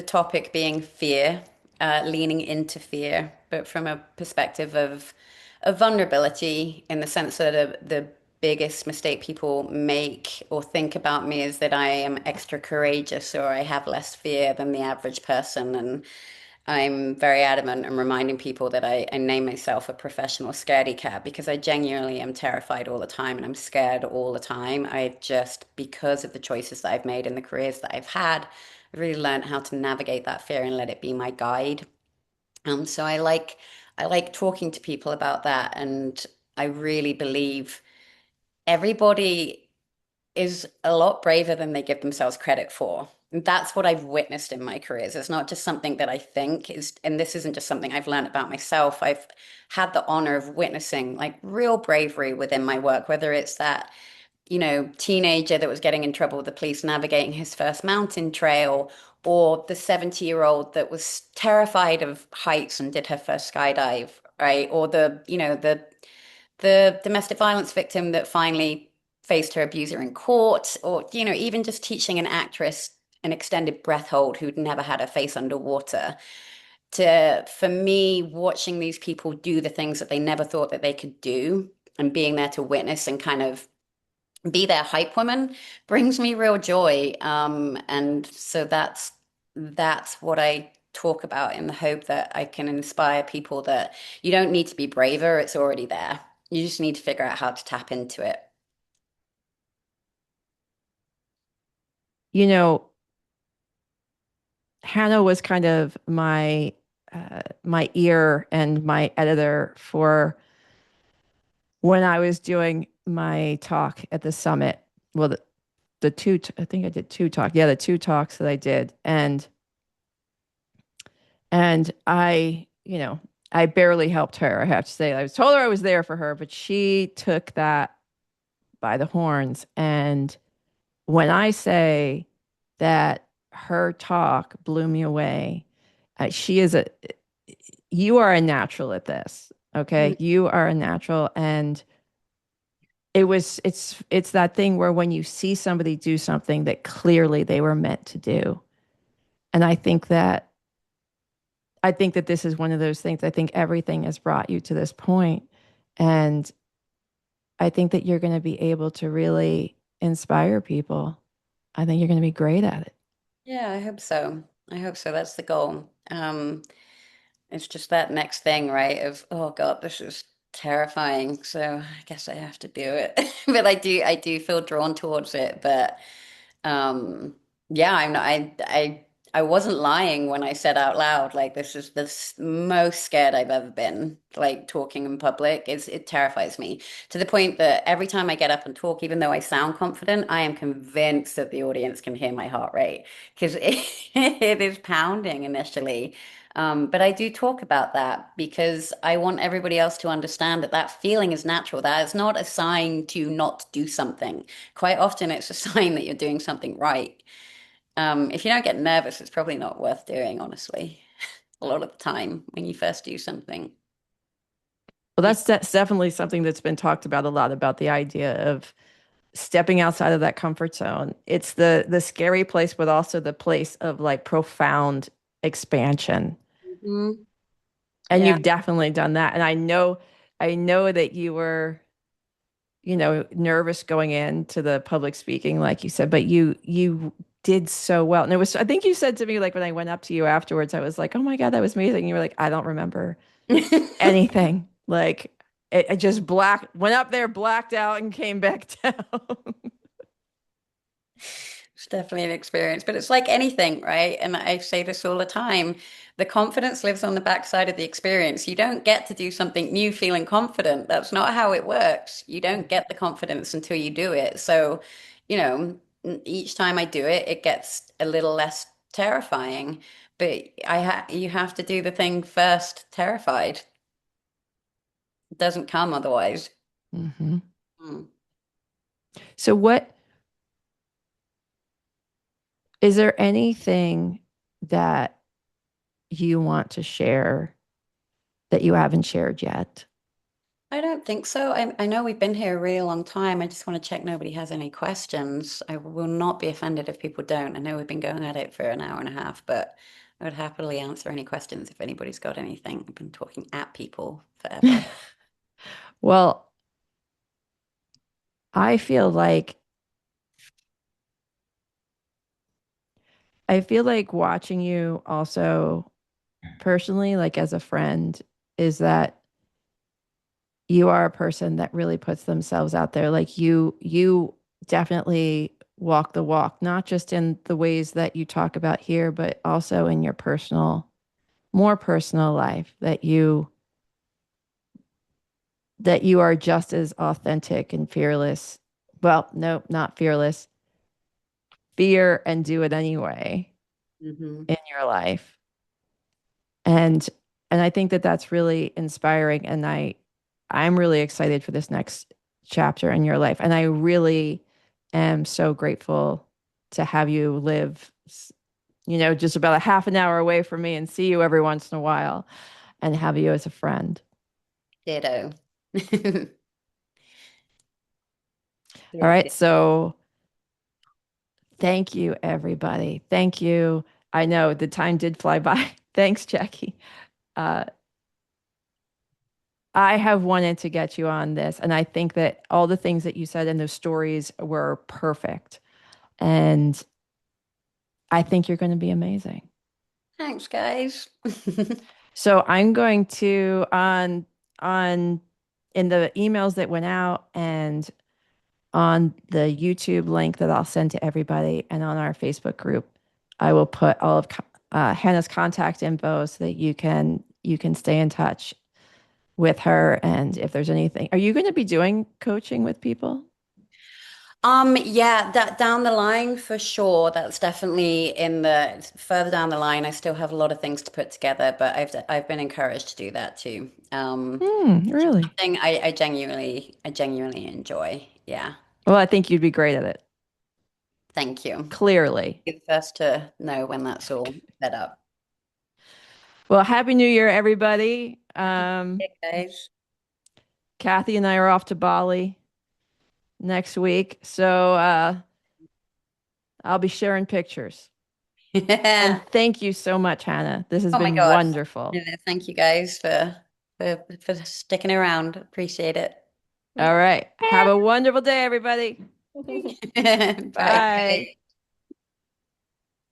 topic being fear, leaning into fear, but from a perspective of vulnerability, in the sense that the biggest mistake people make or think about me is that I am extra courageous or I have less fear than the average person. And I'm very adamant and reminding people that I name myself a professional scaredy cat because I genuinely am terrified all the time and I'm scared all the time. I just, because of the choices that I've made and the careers that I've had, I've really learned how to navigate that fear and let it be my guide. So I like talking to people about that, and I really believe everybody is a lot braver than they give themselves credit for. And that's what I've witnessed in my careers. It's not just something that I think is, and this isn't just something I've learned about myself. I've had the honor of witnessing like real bravery within my work, whether it's that, teenager that was getting in trouble with the police navigating his first mountain trail, or the 70-year-old that was terrified of heights and did her first skydive, right? Or the domestic violence victim that finally faced her abuser in court, or, even just teaching an actress an extended breath hold who'd never had her face underwater. For me, watching these people do the things that they never thought that they could do and being there to witness and kind of be their hype woman brings me real joy. And so that's what I talk about, in the hope that I can inspire people that you don't need to be braver, it's already there. You just need to figure out how to tap into it. You know, Hannah was kind of my ear and my editor for when I was doing my talk at the summit. Well, the two, I think I did two talks. Yeah, the two talks that I did, and I barely helped her. I have to say, I was told her I was there for her, but she took that by the horns. And when I say that her talk blew me away, she is a you are a natural at this. Okay. You are a natural. And it's that thing where when you see somebody do something that clearly they were meant to do. And I think that this is one of those things. I think everything has brought you to this point. And I think that you're going to be able to really inspire people. I think you're going to be great at it. Yeah, I hope so. I hope so. That's the goal. It's just that next thing, right? Of, oh God, this is terrifying. So I guess I have to do it. But I do feel drawn towards it. But yeah, I wasn't lying when I said out loud, like, this is most scared I've ever been, like talking in public. It terrifies me to the point that every time I get up and talk, even though I sound confident, I am convinced that the audience can hear my heart rate because it is pounding initially. But I do talk about that because I want everybody else to understand that that feeling is natural. That is not a sign to not do something. Quite often, it's a sign that you're doing something right. If you don't get nervous, it's probably not worth doing, honestly, a lot of the time when you first do something. Well, that's definitely something that's been talked about a lot about the idea of stepping outside of that comfort zone. It's the scary place, but also the place of like profound expansion. Mhm. And Yeah. you've definitely done that. And I know that you were, nervous going into the public speaking, like you said, but you did so well. And it was, I think you said to me, like when I went up to you afterwards, I was like, oh my God, that was amazing. You were like, I don't remember anything. Like it just went up there, blacked out, and came back down. It's definitely an experience, but it's like anything, right? And I say this all the time. The confidence lives on the backside of the experience. You don't get to do something new feeling confident. That's not how it works. You don't get the confidence until you do it. So, you know, each time I do it, it gets a little less terrifying. But you have to do the thing first, terrified. It doesn't come otherwise. Mhm. Mm. So what is there anything that you want to share that you haven't shared yet? I don't think so. I know we've been here a really long time. I just want to check nobody has any questions. I will not be offended if people don't. I know we've been going at it for an hour and a half, but I would happily answer any questions if anybody's got anything. I've been talking at people forever. Well, I feel like I feel like watching you also personally, like as a friend, is that you are a person that really puts themselves out there. Like you definitely walk the walk, not just in the ways that you talk about here, but also in your more personal life that you are just as authentic and fearless. Well, no, not fearless. Fear and do it anyway Hmm. in your life. And I think that that's really inspiring and I'm really excited for this next chapter in your life. And I really am so grateful to have you live, just about a half an hour away from me and see you every once in a while and have you as a friend. Ditto. All Yeah. right. So thank you, everybody. Thank you. I know the time did fly by. Thanks, Jackie. Uh, I have wanted to get you on this, and I think that all the things that you said in those stories were perfect. And I think you're going to be amazing. Thanks, guys. So I'm going to on in the emails that went out and on the YouTube link that I'll send to everybody and on our Facebook group, I will put all of Hannah's contact info so that you can stay in touch with her. And if there's anything, are you going to be doing coaching with people? Yeah, that down the line for sure. That's definitely in the further down the line. I still have a lot of things to put together, but I've been encouraged to do that too. Really? Thing I genuinely enjoy. Yeah. Well, I think you'd be great at it. Thank you. Clearly. You're the first to know when that's all set up. Well, Happy New Year, everybody. Hey guys. Kathy and I are off to Bali next week. So I'll be sharing pictures. And thank you so much, Hannah. This has Oh my been God. wonderful. Thank you guys for sticking around. Appreciate it. All right. Have a wonderful day, everybody. Bye. Bye.